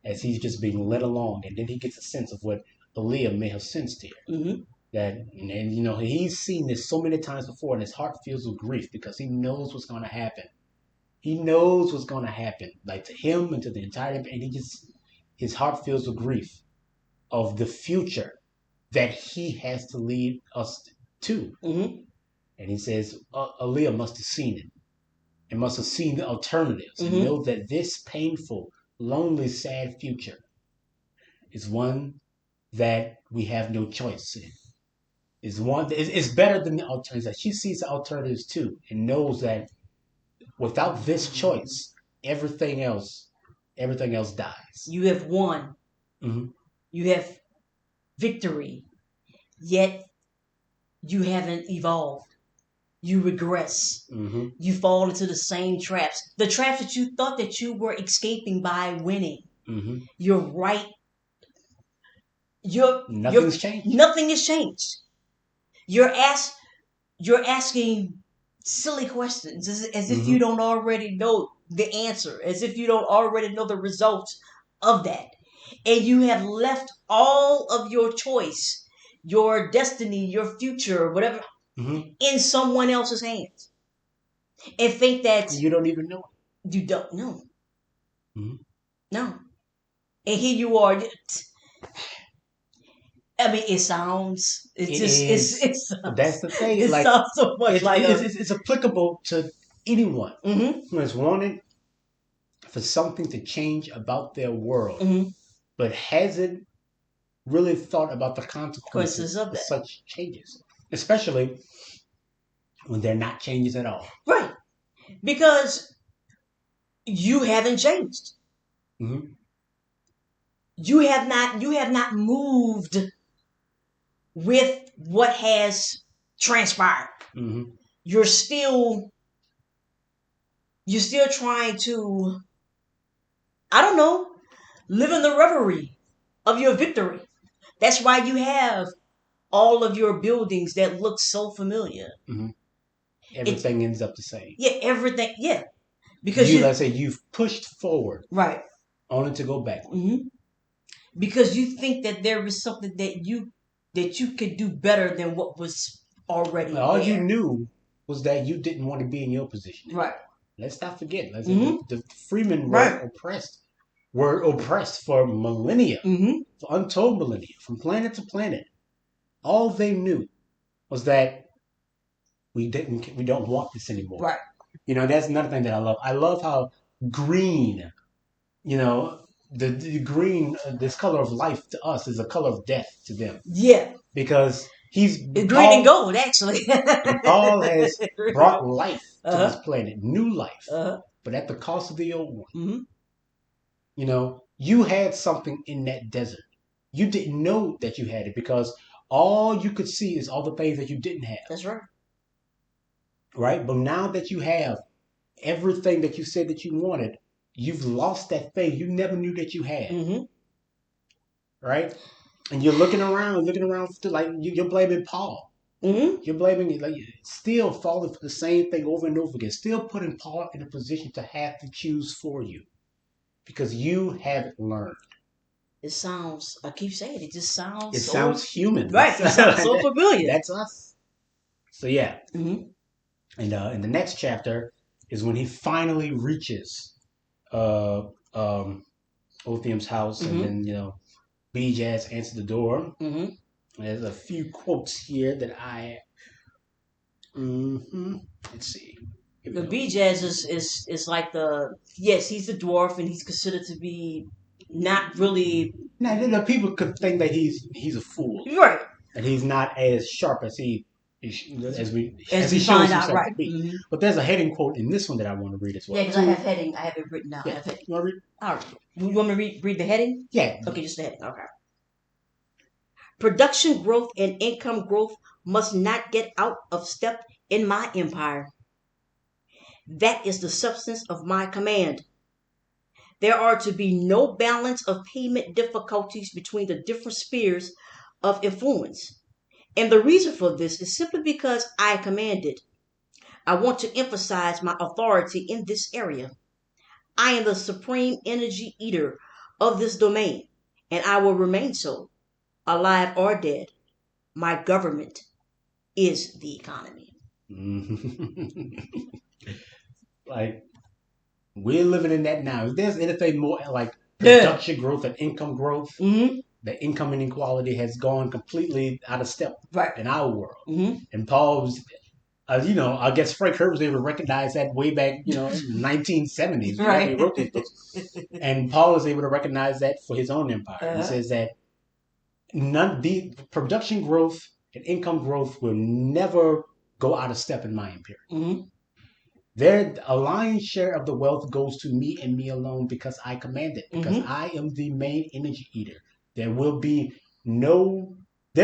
as he's just being led along, and then he gets a sense of what Aaliyah may have sensed here. Mm-hmm. That, and you know, he's seen this so many times before, and his heart fills with grief because he knows what's going to happen. He knows what's going to happen, like to him and to the entire, and his heart fills with grief of the future that he has to lead us to. Mm-hmm. And he says, Aaliyah must have seen it and must have seen the alternatives Mm-hmm. and know that this painful, lonely, sad future is one that we have no choice in. It's better than the alternatives. She sees the alternatives too and knows that without this choice, everything else dies. You have won. Mm-hmm. You have victory. Yet you haven't evolved. You regress. Mm-hmm. You fall into the same traps. The traps that you thought that you were escaping by winning. Mm-hmm. You're right. Nothing's changed. Nothing has changed. You're asking silly questions as if Mm-hmm. you don't already know the answer, as if you don't already know the results of that. And you have left all of your choice, your destiny, your future, whatever, Mm-hmm. in someone else's hands. And think that You don't even know it. you don't know. Mm-hmm. No. And here you are. I mean, it's that's the thing. It like, sounds so much it's applicable to anyone Mm-hmm. who has wanted for something to change about their world, Mm-hmm. but hasn't really thought about the consequences of of that. such changes, especially when they're not changes at all. Right. Because you haven't changed. Mm-hmm. You have not moved with what has transpired. Mm-hmm. You're still trying to, I don't know, live in the reverie of your victory. That's why you have all of your buildings that look so familiar. Mm-hmm. Everything ends up the same. Yeah, everything. Yeah, because let's say you've pushed forward, right, only to go back. Mm-hmm. Because you think that there is something that you could do better than what was already all there. you knew was that you didn't want to be in your position. Right. Let's not forget. Mm-hmm. The freemen Right. were oppressed for millennia, Mm-hmm. for untold millennia, from planet to planet. All they knew was that we don't want this anymore. Right. You know, that's another thing that I love. I love how green, you know, the green, this color of life to us is a color of death to them. Yeah. Because it's green and gold, actually. And Paul has brought life to Uh-huh. this planet, new life, Uh-huh. but at the cost of the old one. Mm-hmm. You know, you had something in that desert. You didn't know that you had it because all you could see is all the things that you didn't have. That's right. Right? But now that you have everything that you said that you wanted, you've lost that thing you never knew that you had. Mm-hmm. Right? And you're looking around, like you're blaming Paul. Mm-hmm. You're blaming it, like still falling for the same thing over and over again, still putting Paul in a position to have to choose for you because you haven't learned. It sounds, I keep saying it just sounds It sounds human. Right. It sounds so familiar. That's us. So yeah. Mm-hmm. And in the next chapter is when he finally reaches Othium's house, Mm-hmm. and then B-Jazz answers the door. Mm-hmm. There's a few quotes here that let's see. The B-Jazz is like he's the dwarf and he's considered to be not really. Now, people could think that he's a fool, Right? and he's not as sharp as he we shows find himself out, right? to be. Mm-hmm. But there's a heading quote in this one that I want to read as well. Yeah, because I have it written down. Yeah. I have heading. You want to read? All right. You want me to read the heading? Yeah. Okay, just the heading. Okay. Production growth and income growth must not get out of step in my empire. That is the substance of my command. There are to be no balance of payment difficulties between the different spheres of influence. And the reason for this is simply because I command it. I want to emphasize my authority in this area. I am the supreme energy eater of this domain, and I will remain so, alive or dead. My government is the economy. Like, we're living in that now. If there's anything more like production growth and income growth, the income inequality has gone completely out of step in our world. And Paul's, I guess Frank Herbert was able to recognize that way back, in the 1970s, whenever he wrote these books. And Paul is able to recognize that for his own empire. He says that the production growth and income growth will never go out of step in my empire. A lion's share of the wealth goes to me and me alone because I command it, because I am the main energy eater. There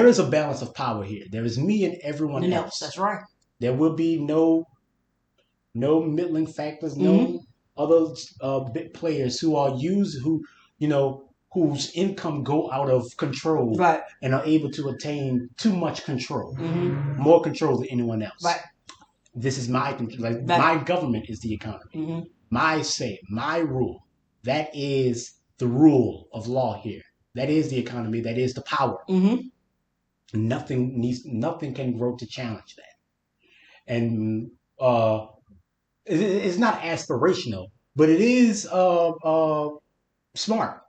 is a balance of power here. There is me and everyone else. That's right. There will be no middling factors, no other bit players whose income go out of control and are able to attain too much control, more control than anyone else. Right. This is my control. My government is the economy. My say, my rule. That is the rule of law here. That is the economy. That is the power. Nothing can grow to challenge that. And it's not aspirational, but it is smart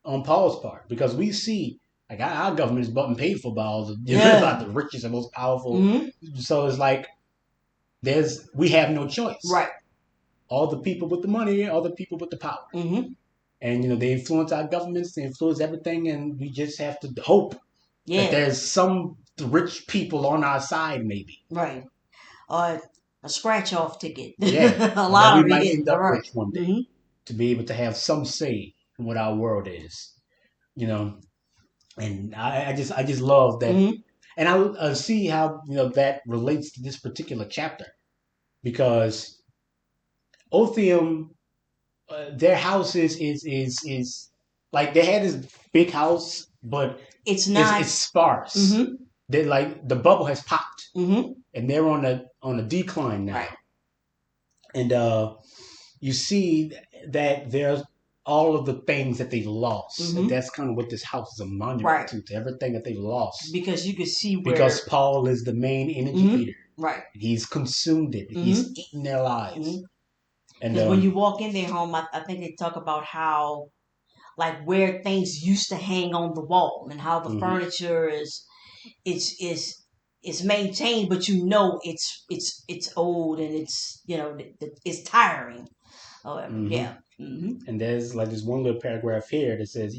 on Paul's part, because we see like our government is button paid for balls, about the richest and most powerful. So it's like we have no choice. Right. All the people with the money, all the people with the power. And they influence our governments, they influence everything, and we just have to hope that there's some rich people on our side, maybe. Right. A scratch off ticket. Yeah. A lot of we might end up rich one day to be able to have some say in what our world is. And I just love that. And I see how that relates to this particular chapter, because Othium, their house is like they had this big house, but it's not. It's sparse. They like the bubble has popped, and they're on a decline now. Right. And you see that there's all of the things that they've lost. And that's kind of what this house is a monument to everything that they've lost. Because you can see because Paul is the main energy eater. Right. He's consumed it. He's eaten their lives. And when you walk in their home, I think they talk about how, like, where things used to hang on the wall and how the furniture is maintained, but it's old and it's tiring. And there's like this one little paragraph here that says,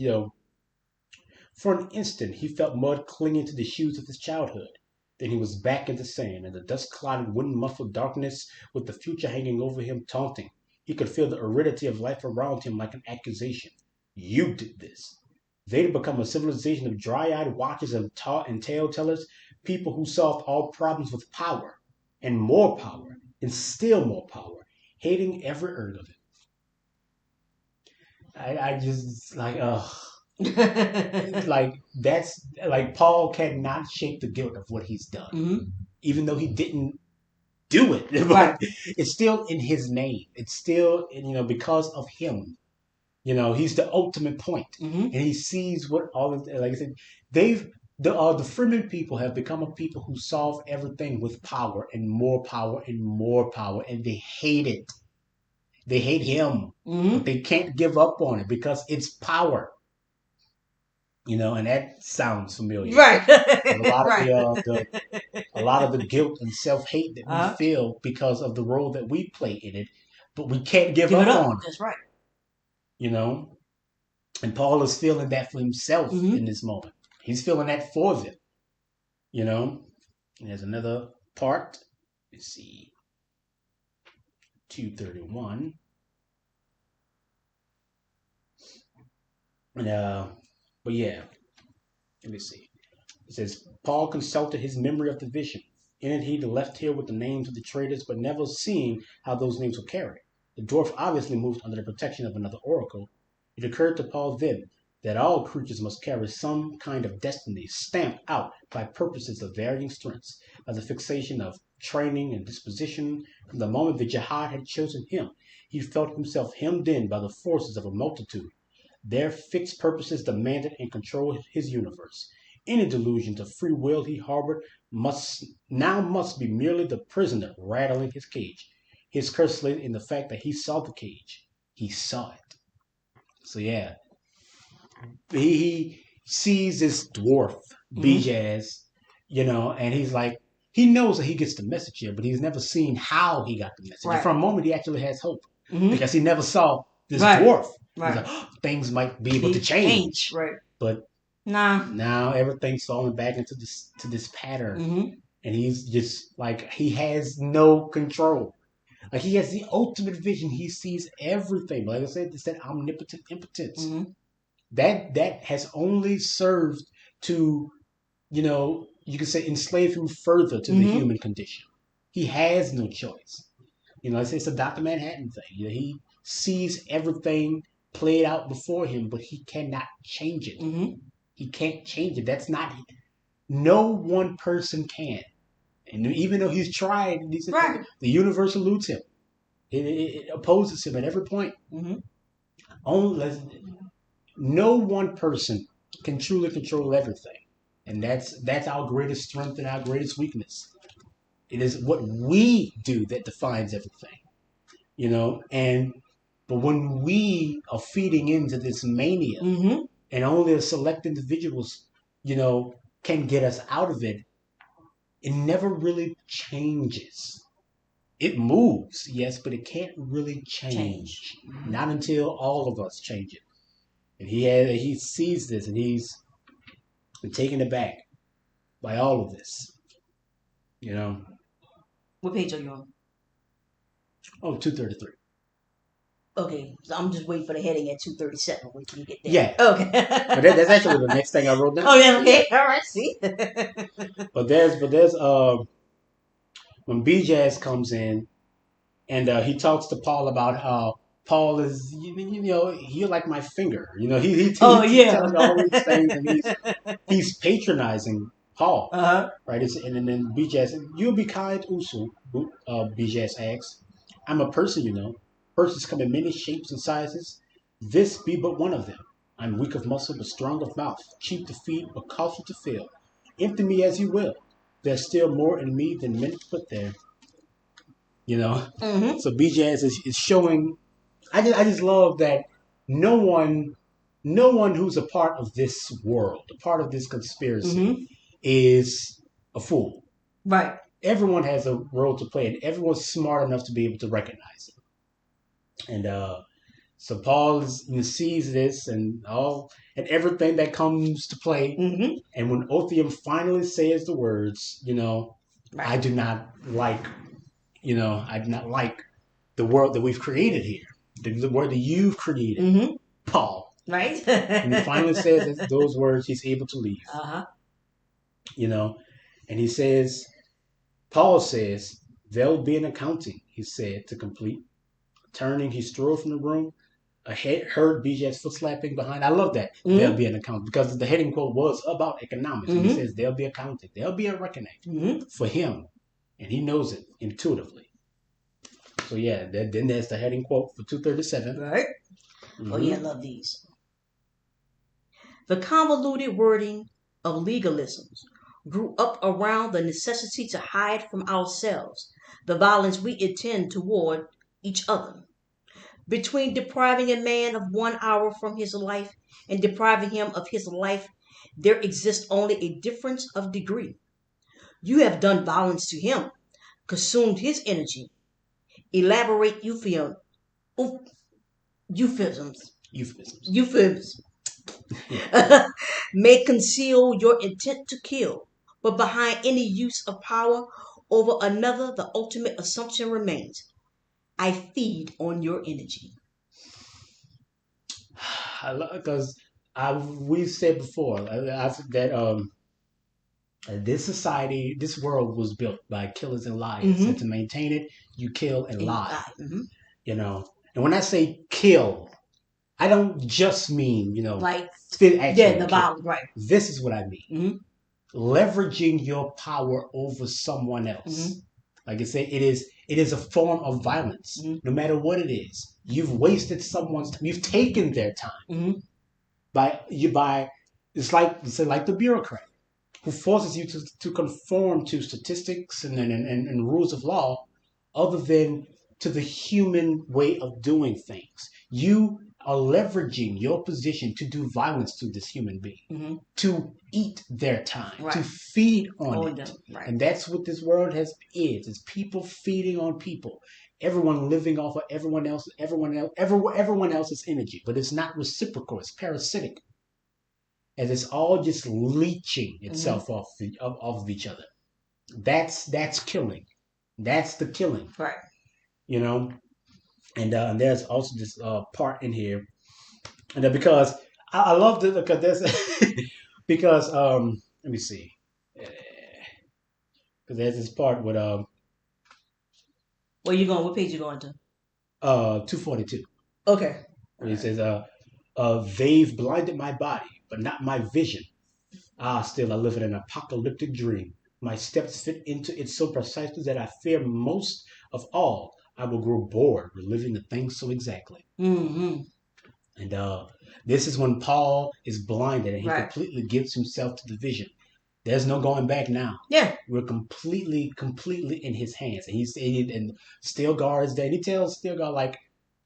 for an instant he felt mud clinging to the shoes of his childhood. Then he was back in the sand, and the dust-clouded, wind-muffled darkness with the future hanging over him, taunting. He could feel the aridity of life around him like an accusation. You did this. They'd become a civilization of dry-eyed watchers and tale-tellers, people who solved all problems with power, and more power, and still more power, hating every erg of it. I just, like, like, that's, like, Paul cannot shake the guilt of what he's done. Even though he didn't do it. But it's still in his name. It's still, because of him. He's the ultimate point. And he sees what all of, like I said, the Freeman people have become a people who solve everything with power and more power and more power, and they hate it. They hate him, but they can't give up on it because it's power. And that sounds familiar. Right. And a lot of the guilt and self-hate that we feel because of the role that we play in it, but we can't give up on it. That's right. And Paul is feeling that for himself in this moment. He's feeling that for them. And there's another part. Let's see. 231. But yeah, let me see. It says, Paul consulted his memory of the vision. In it, he left here with the names of the traders, but never seeing how those names were carried. The dwarf obviously moved under the protection of another oracle. It occurred to Paul then that all creatures must carry some kind of destiny stamped out by purposes of varying strengths, by the fixation of training and disposition. From the moment the jihad had chosen him, he felt himself hemmed in by the forces of a multitude. Their fixed purposes demanded and controlled his universe. Any delusions of free will he harbored must be merely the prisoner rattling his cage. His curse lay in the fact that he saw the cage. He saw it. So yeah, he sees this dwarf Bijaz, and he's like, he knows that he gets the message here, but he's never seen how he got the message. Right. And for a moment, he actually has hope because he never saw this dwarf. Right. He's like, oh, things might be able to change. Right. But now everything's falling back into this pattern, and he's just like, he has no control. Like, he has the ultimate vision. He sees everything. Like I said, it's that omnipotent impotence. That has only served to, you could say, enslave him further to the human condition. He has no choice. It's a Dr. Manhattan thing. He sees everything played out before him, but he cannot change it. He can't change it. That's not, no one person can. And even though he's tried, the universe eludes him. It opposes him at every point. No one person can truly control everything. And that's our greatest strength and our greatest weakness. It is what we do that defines everything. But when we are feeding into this mania, and only a select individuals, can get us out of it, it never really changes. It moves, yes, but it can't really change. Not until all of us change it. And he sees this, and he's been taken aback by all of this. What page are you on? Oh, 233. Okay, so I'm just waiting for the heading at 237. Wait till you get there. Yeah. Okay. But that's actually the next thing I wrote down. Oh yeah. Okay. All right. See. But there's when Bijaz comes in, and he talks to Paul about how Paul is, you're like my finger. He's telling all these things, and he's patronizing Paul. Right? And then Bijaz, you'll be kind, Usul. Bijaz asks, I'm a person, Persons come in many shapes and sizes. This be but one of them. I'm weak of muscle, but strong of mouth, cheap to feed, but costly to fill. Empty me as you will. There's still more in me than men put there. So Bijaz is showing. I just love that no one who's a part of this world, a part of this conspiracy, is a fool. Right. Everyone has a role to play, and everyone's smart enough to be able to recognize it. And so Paul sees this and everything that comes to play. And when Otheum finally says the words, I do not like. I do not like the world that we've created here, the world that you've created, Paul. Right. And he finally says those words, he's able to leave. And he says, Paul says, there'll be an accounting, he said, to complete. Turning, he strode from the room. Heard Bijaz foot slapping behind. I love that. There'll be an accounting, because the heading quote was about economics. And he says, there'll be accounting. There'll be a reckoning for him. And he knows it intuitively. So yeah, then there's the heading quote for 237. Right. Oh yeah, I love these. The convoluted wording of legalisms grew up around the necessity to hide from ourselves the violence we intend toward each other. Between depriving a man of 1 hour from his life and depriving him of his life, there exists only a difference of degree. You have done violence to him, consumed his energy. Elaborate euphemisms. May conceal your intent to kill, but behind any use of power over another, the ultimate assumption remains. I feed on your energy. Because we've said before that this society, this world was built by killers and liars, and to maintain it, you kill and lie. And when I say kill, I don't just mean like the violence, right? This is what I mean: leveraging your power over someone else. Like I say, it is a form of violence, no matter what it is. You've wasted someone's time. You've taken their time. by it's like the bureaucrat who forces you to conform to statistics and rules of law other than to the human way of doing things. You are leveraging your position to do violence to this human being, to eat their time, to feed on it. Right. And that's what this world is people feeding on people. Everyone living off of everyone else's energy, but it's not reciprocal, it's parasitic. And it's all just leeching itself off of each other. That's killing. That's the killing. Right. You know, and there's also this part in here, and because I love this because there's because let me see, because there's this part with where you going? What page you going to? 242. Okay. Where he says they've blinded my body, but not my vision. Still I live in an apocalyptic dream. My steps fit into it so precisely that I fear most of all I will grow bored reliving the things so exactly. Mm-hmm. And this is when Paul is blinded and he completely gives himself to the vision. There's no going back now. Yeah. We're completely in his hands. And he's and Stilgar is there. And he tells Stilgar,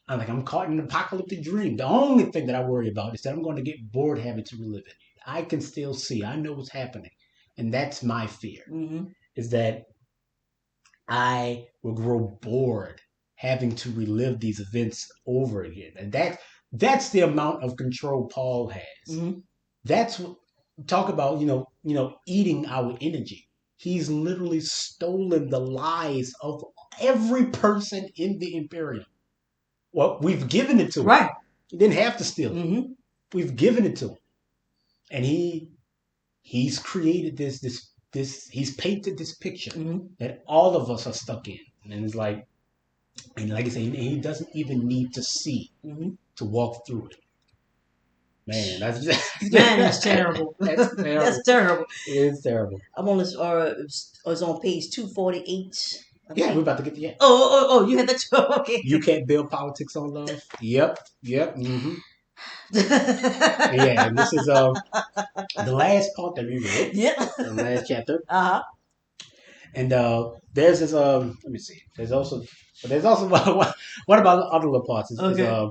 I'm caught in an apocalyptic dream. The only thing that I worry about is that I'm going to get bored having to relive it. I can still see. I know what's happening. And that's my fear. Is that I will grow bored having to relive these events over again. And that's the amount of control Paul has. That's what talk about, eating our energy. He's literally stolen the lives of every person in the Imperium. Well, we've given it to him. Right. He didn't have to steal it. We've given it to him. And he's created this he's painted this picture that all of us are stuck in. And it's like I said, he doesn't even need to see to walk through it. Man, that's terrible. That's terrible. That's terrible. It is terrible. I'm on this, it's on page 248. Yeah, we're about to get to the end. Oh, you had that too. Okay. You can't build politics on love. Yep. Mm-hmm. Yeah, and this is the last part that we read. Yep. The last chapter. And there's this let me see. There's also what about other little parts? Okay.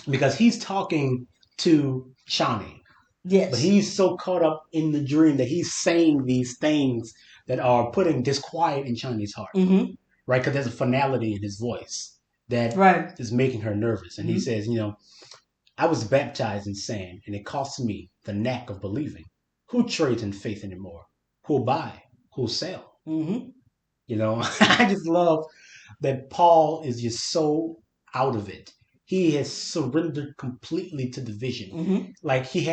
Because he's talking to Chani. Yes. But he's so caught up in the dream that he's saying these things that are putting disquiet in Chani's heart. Right? Because there's a finality in his voice that is making her nervous. And he says, I was baptized in sand, and it cost me the knack of believing. Who trades in faith anymore? Who'll buy? Who'll sell? I just love that Paul is just so out of it. He has surrendered completely to the vision. Like he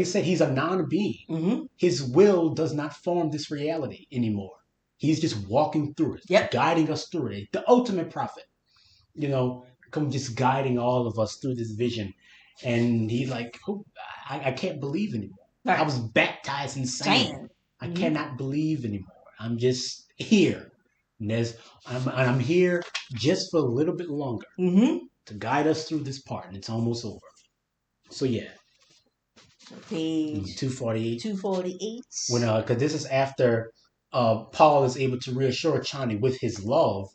said, he's a non-being. His will does not form this reality anymore. He's just walking through it, guiding us through it. The ultimate prophet, come just guiding all of us through this vision. And he's like, I can't believe anymore. I was baptized in sand. I cannot believe anymore. I'm just here. And I'm here just for a little bit longer to guide us through this part. And it's almost over. So, yeah. Page 248. 248. Because this is after Paul is able to reassure Chani with his love.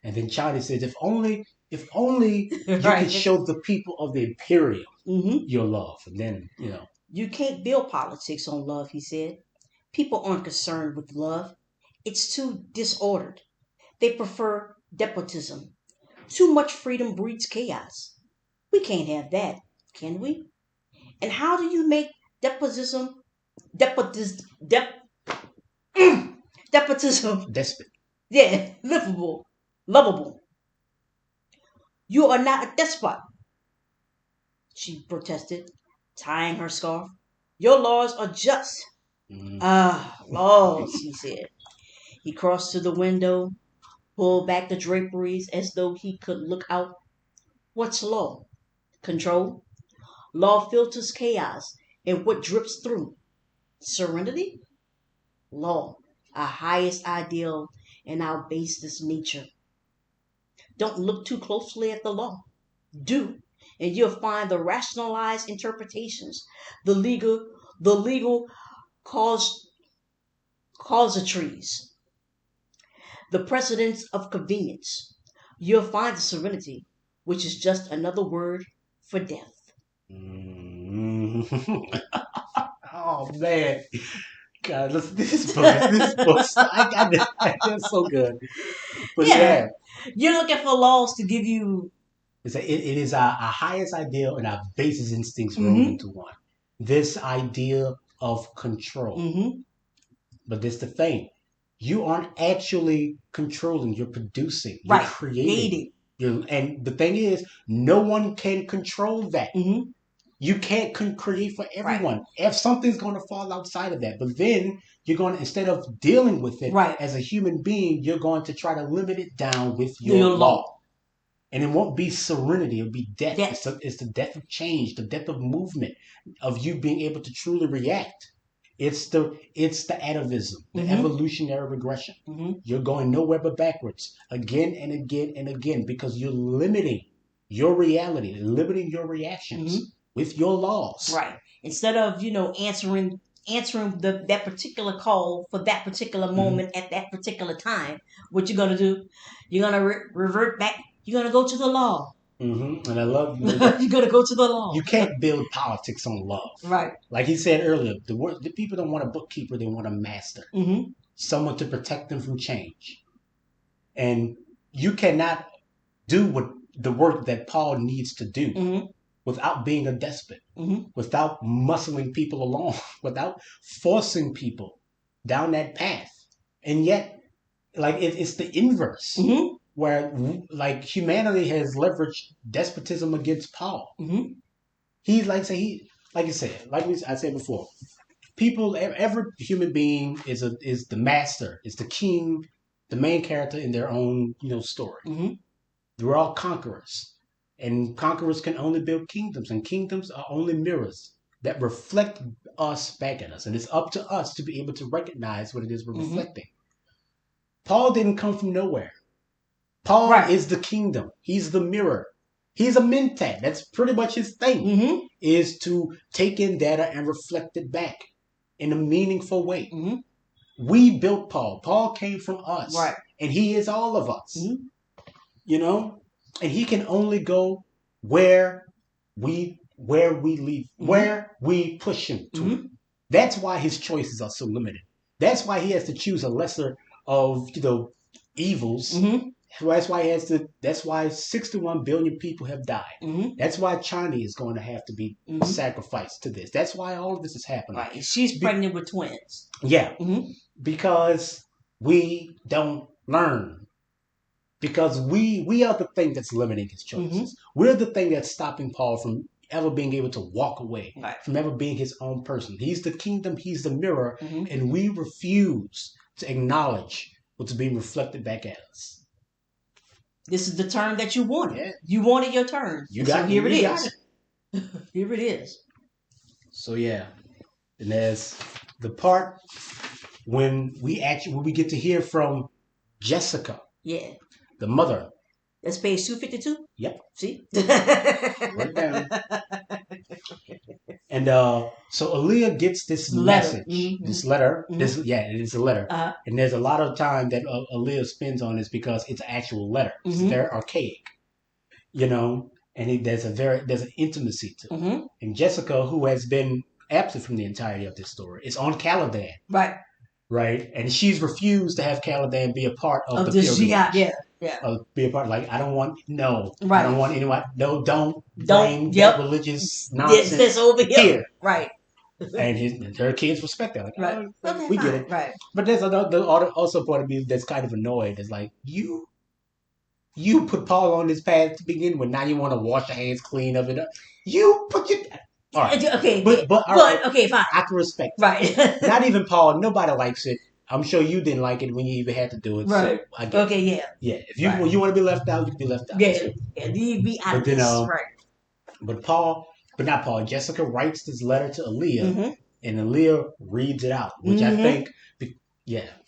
And then Chani says, if only you could show the people of the Imperium your love. And then, You can't build politics on love, he said. People aren't concerned with love. It's too disordered. They prefer despotism. Too much freedom breeds chaos. We can't have that, can we? And how do you make despotism, despotism, despot. Yeah, lovable. You are not a despot, she protested, tying her scarf. Your laws are just. Laws, he said. He crossed to the window, pulled back the draperies as though he could look out. What's law? Control? Law filters chaos and what drips through. Serenity? Law, our highest ideal and our basest nature. Don't look too closely at the law. Do, and you'll find the rationalized interpretations, the legal casuistries, the precedents of convenience. You'll find the serenity, which is just another word for death. Oh man, God, listen, this book, I got it. That's so good. But yeah, you're looking for laws to give you. it is our highest ideal and our basest instincts rolled into one. This idea of control. But this the thing. You aren't actually controlling, you're producing, you're creating. And the thing is, no one can control that. You can't create for everyone. If something's going to fall outside of that, but then you're going to, instead of dealing with it as a human being, you're going to try to limit it down with your law. And it won't be serenity, it'll be death. It's the death of change, the death of movement, of you being able to truly react. It's the atavism, the evolutionary regression. You're going nowhere but backwards again and again and again because you're limiting your reality, limiting your reactions with your laws. Right. Instead of answering that particular call for that particular moment at that particular time, what you're gonna do? You're gonna revert back. You're gonna go to the law. And I love you're gonna go to the law. You can't build politics on love. Right. Like he said earlier, the people don't want a bookkeeper; they want a master, someone to protect them from change. And you cannot do the work that Paul needs to do without being a despot, without muscling people along, without forcing people down that path. And yet, like it's the inverse. Where like humanity has leveraged despotism against Paul. He's like I said before, people, every human being is the master, is the king, the main character in their own story. We're all conquerors, and conquerors can only build kingdoms, and kingdoms are only mirrors that reflect us back at us, and it's up to us to be able to recognize what it is we're reflecting. Paul didn't come from nowhere. Paul is the kingdom. He's the mirror. He's a mentat. That's pretty much his thing, is to take in data and reflect it back in a meaningful way. We built Paul. Paul came from us. Right. And he is all of us. And he can only go where we leave, where we push him to. That's why his choices are so limited. That's why he has to choose a lesser of evils. That's why 61 billion people have died. That's why China is going to have to be sacrificed to this. That's why all of this is happening. Right. And she's pregnant with twins. Yeah. Because we don't learn. Because we are the thing that's limiting his choices. We're the thing that's stopping Paul from ever being able to walk away, from ever being his own person. He's the kingdom, he's the mirror, and we refuse to acknowledge what's being reflected back at us. This is the turn that you wanted. Yeah. You wanted your turn. Here it is. Here it is. So yeah. And there's the part when we get to hear from Jessica. Yeah. The mother. That's page 252? Yep. See? Right down. And so Aaliyah gets this message, this letter. It is a letter. And there's a lot of time that Aaliyah spends on this because it's an actual letter. It's very archaic, and there's an intimacy to it. And Jessica, who has been absent from the entirety of this story, is on Caladan. Right. Right. And she's refused to have Caladan be a part of the pilgrimage. Yeah. Be a part. Like, I don't want anyone. No, don't bring that religious nonsense this over here. Right. And her kids respect that. Like, right. We get it. Right. But there's also part of me that's kind of annoyed. It's like, you put Paul on this path to begin with. Now you want to wash your hands clean of it. You put your... All right. Okay. But okay, fine. I can respect it. Right. Not even Paul. Nobody likes it. I'm sure you didn't like it when you even had to do it. Right. So I get it. Yeah. Yeah. If you want to be left out, you can be left out. Yeah. You be out. Right. But not Paul. Jessica writes this letter to Aaliyah, and Aaliyah reads it out, which I think,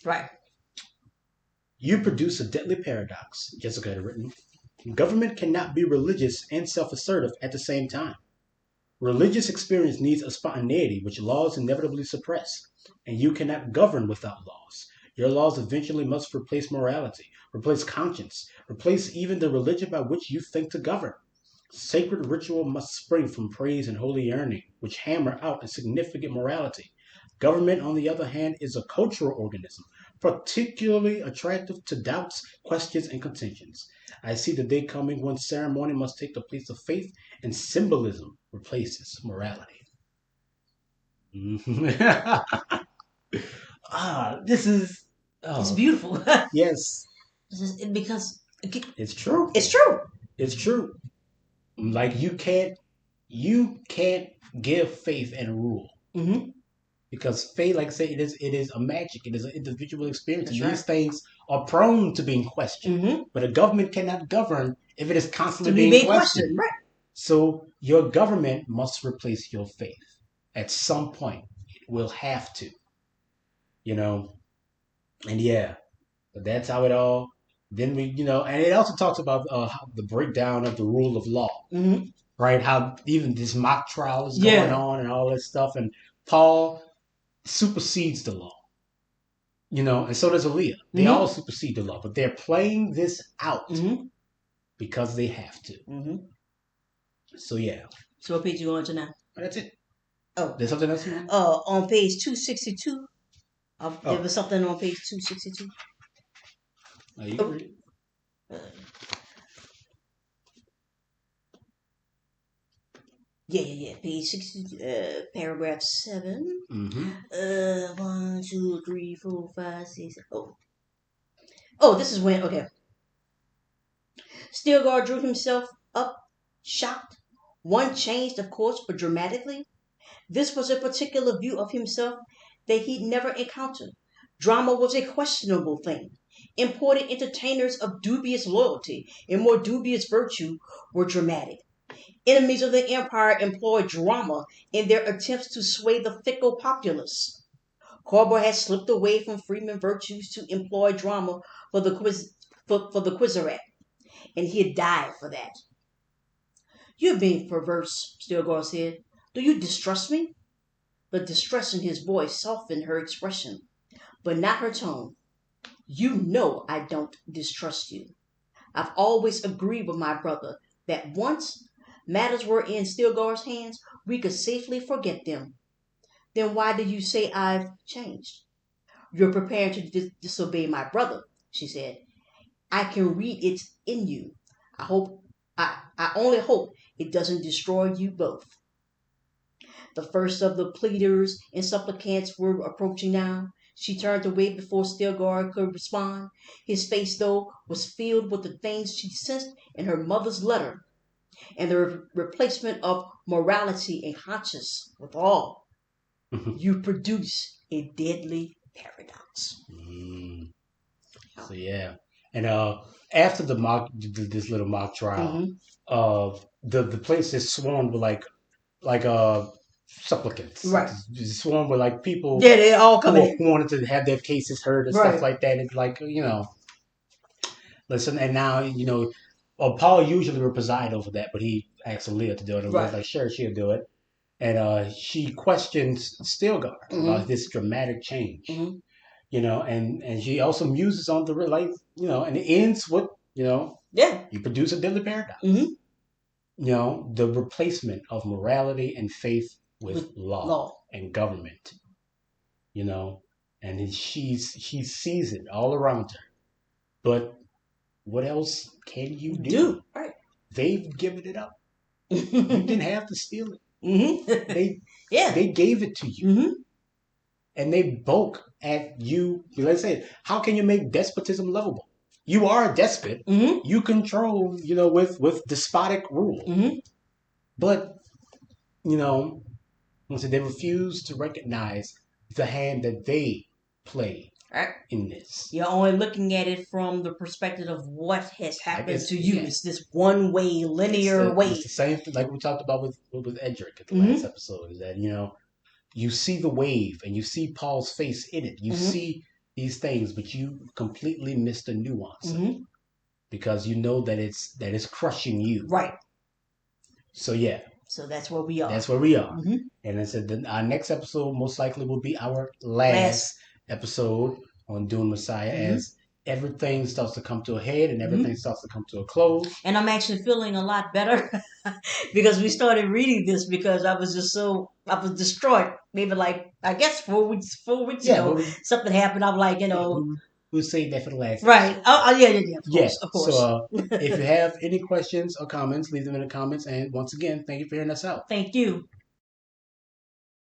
Right. You produce a deadly paradox, Jessica had written. Government cannot be religious and self-assertive at the same time. Religious experience needs a spontaneity which laws inevitably suppress, and you cannot govern without laws. Your laws eventually must replace morality, replace conscience, replace even the religion by which you think to govern. Sacred ritual must spring from praise and holy yearning, which hammer out a significant morality. Government, on the other hand, is a cultural organism, particularly attractive to doubts, questions, and contentions. I see the day coming when ceremony must take the place of faith and symbolism replaces morality. This is It's beautiful. Yes, Because it's true. it's true. It's true. Like you can't give faith and rule Mm-hmm. because faith, like I say, it is a magic. It is an individual experience, That's and these things are prone to being questioned. Mm-hmm. But a government cannot govern if it is To constantly be being questioned, questioned. right? So your government must replace your faith at some point. It will have to, you know. And yeah, but that's how it all. Then and it also talks about the breakdown of the rule of law, Mm-hmm. right? How even this mock trial is going Yeah. on and all this stuff, and Paul supersedes the law, and so does Aaliyah. They all Mm-hmm. supersede the law, but they're playing this out Mm-hmm. because they have to. Mm-hmm. So yeah, So what page you on to now? that's it. Oh, There's something else you want? on page 262. There was something on page 262. Oh, you can read it. Uh, yeah. Page 60, paragraph 7. Mm-hmm. 1, 2, 3, 4, 5, 6. Oh, this is when, okay. Stilgar drew himself up, shocked. One changed, of course, but dramatically. This was a particular view of himself that he'd never encountered. Drama was a questionable thing. Imported entertainers of dubious loyalty and more dubious virtue were dramatic. Enemies of the empire employed drama in their attempts to sway the fickle populace. Corbo had slipped away from freeman virtues to employ drama for the Quizzerat, and he had died for that. You're being perverse, Stilgar said. Do you distrust me? The distress in his voice softened her expression, but not her tone. You know I don't distrust you. I've always agreed with my brother that once matters were in Stilgar's hands, we could safely forget them. Then why do you say I've changed? You're preparing to disobey my brother, she said. I can read it in you. I only hope it doesn't destroy you both. The first of the pleaders and supplicants were approaching now. She turned away before Stilgar could respond. His face, though, was filled with the things she sensed in her mother's letter, and the replacement of morality and conscience with awe. You produce a deadly paradox. Mm. So yeah, and after this little mock trial, the place is swarmed with like supplicants, Right. It's swarmed with like people Yeah, they all come in. who wanted to have their cases heard and stuff like that. And it's like listen, and now Paul usually would preside over that, but he asked Aaliyah to do it, and was like, sure, she'll do it. And she questions Stilgar about this dramatic change. And she also muses on the and it ends with, you produce a deadly paradox. The replacement of morality and faith with law and government. And she sees it all around her. But what else can you do? Right. They've given it up. You didn't have to steal it. They gave it to you. And they bulk at you. Let's say, how can you make despotism lovable? You are a despot. You control, with despotic rule. But, they refuse to recognize the hand that they play in this. You're only looking at it from the perspective of what has happened to you. It's this one way, linear way. It's the same thing like we talked about with Edric at the last episode. Is that, you see the wave and you see Paul's face in it. You see these things, but you completely miss the nuance of it. because you know that it's crushing you. Right. So yeah. So that's where we are. That's where we are. Mm-hmm. And I said our next episode most likely will be our last episode on Dune Messiah as everything starts to come to a head and everything starts to come to a close. And I'm actually feeling a lot better because we started reading this because I was distraught. Maybe like, I guess 4 weeks ago, something happened. I'm like, We'll save that for the last right. episode. Of course. So if you have any questions or comments, leave them in the comments. And once again, thank you for hearing us out. Thank you.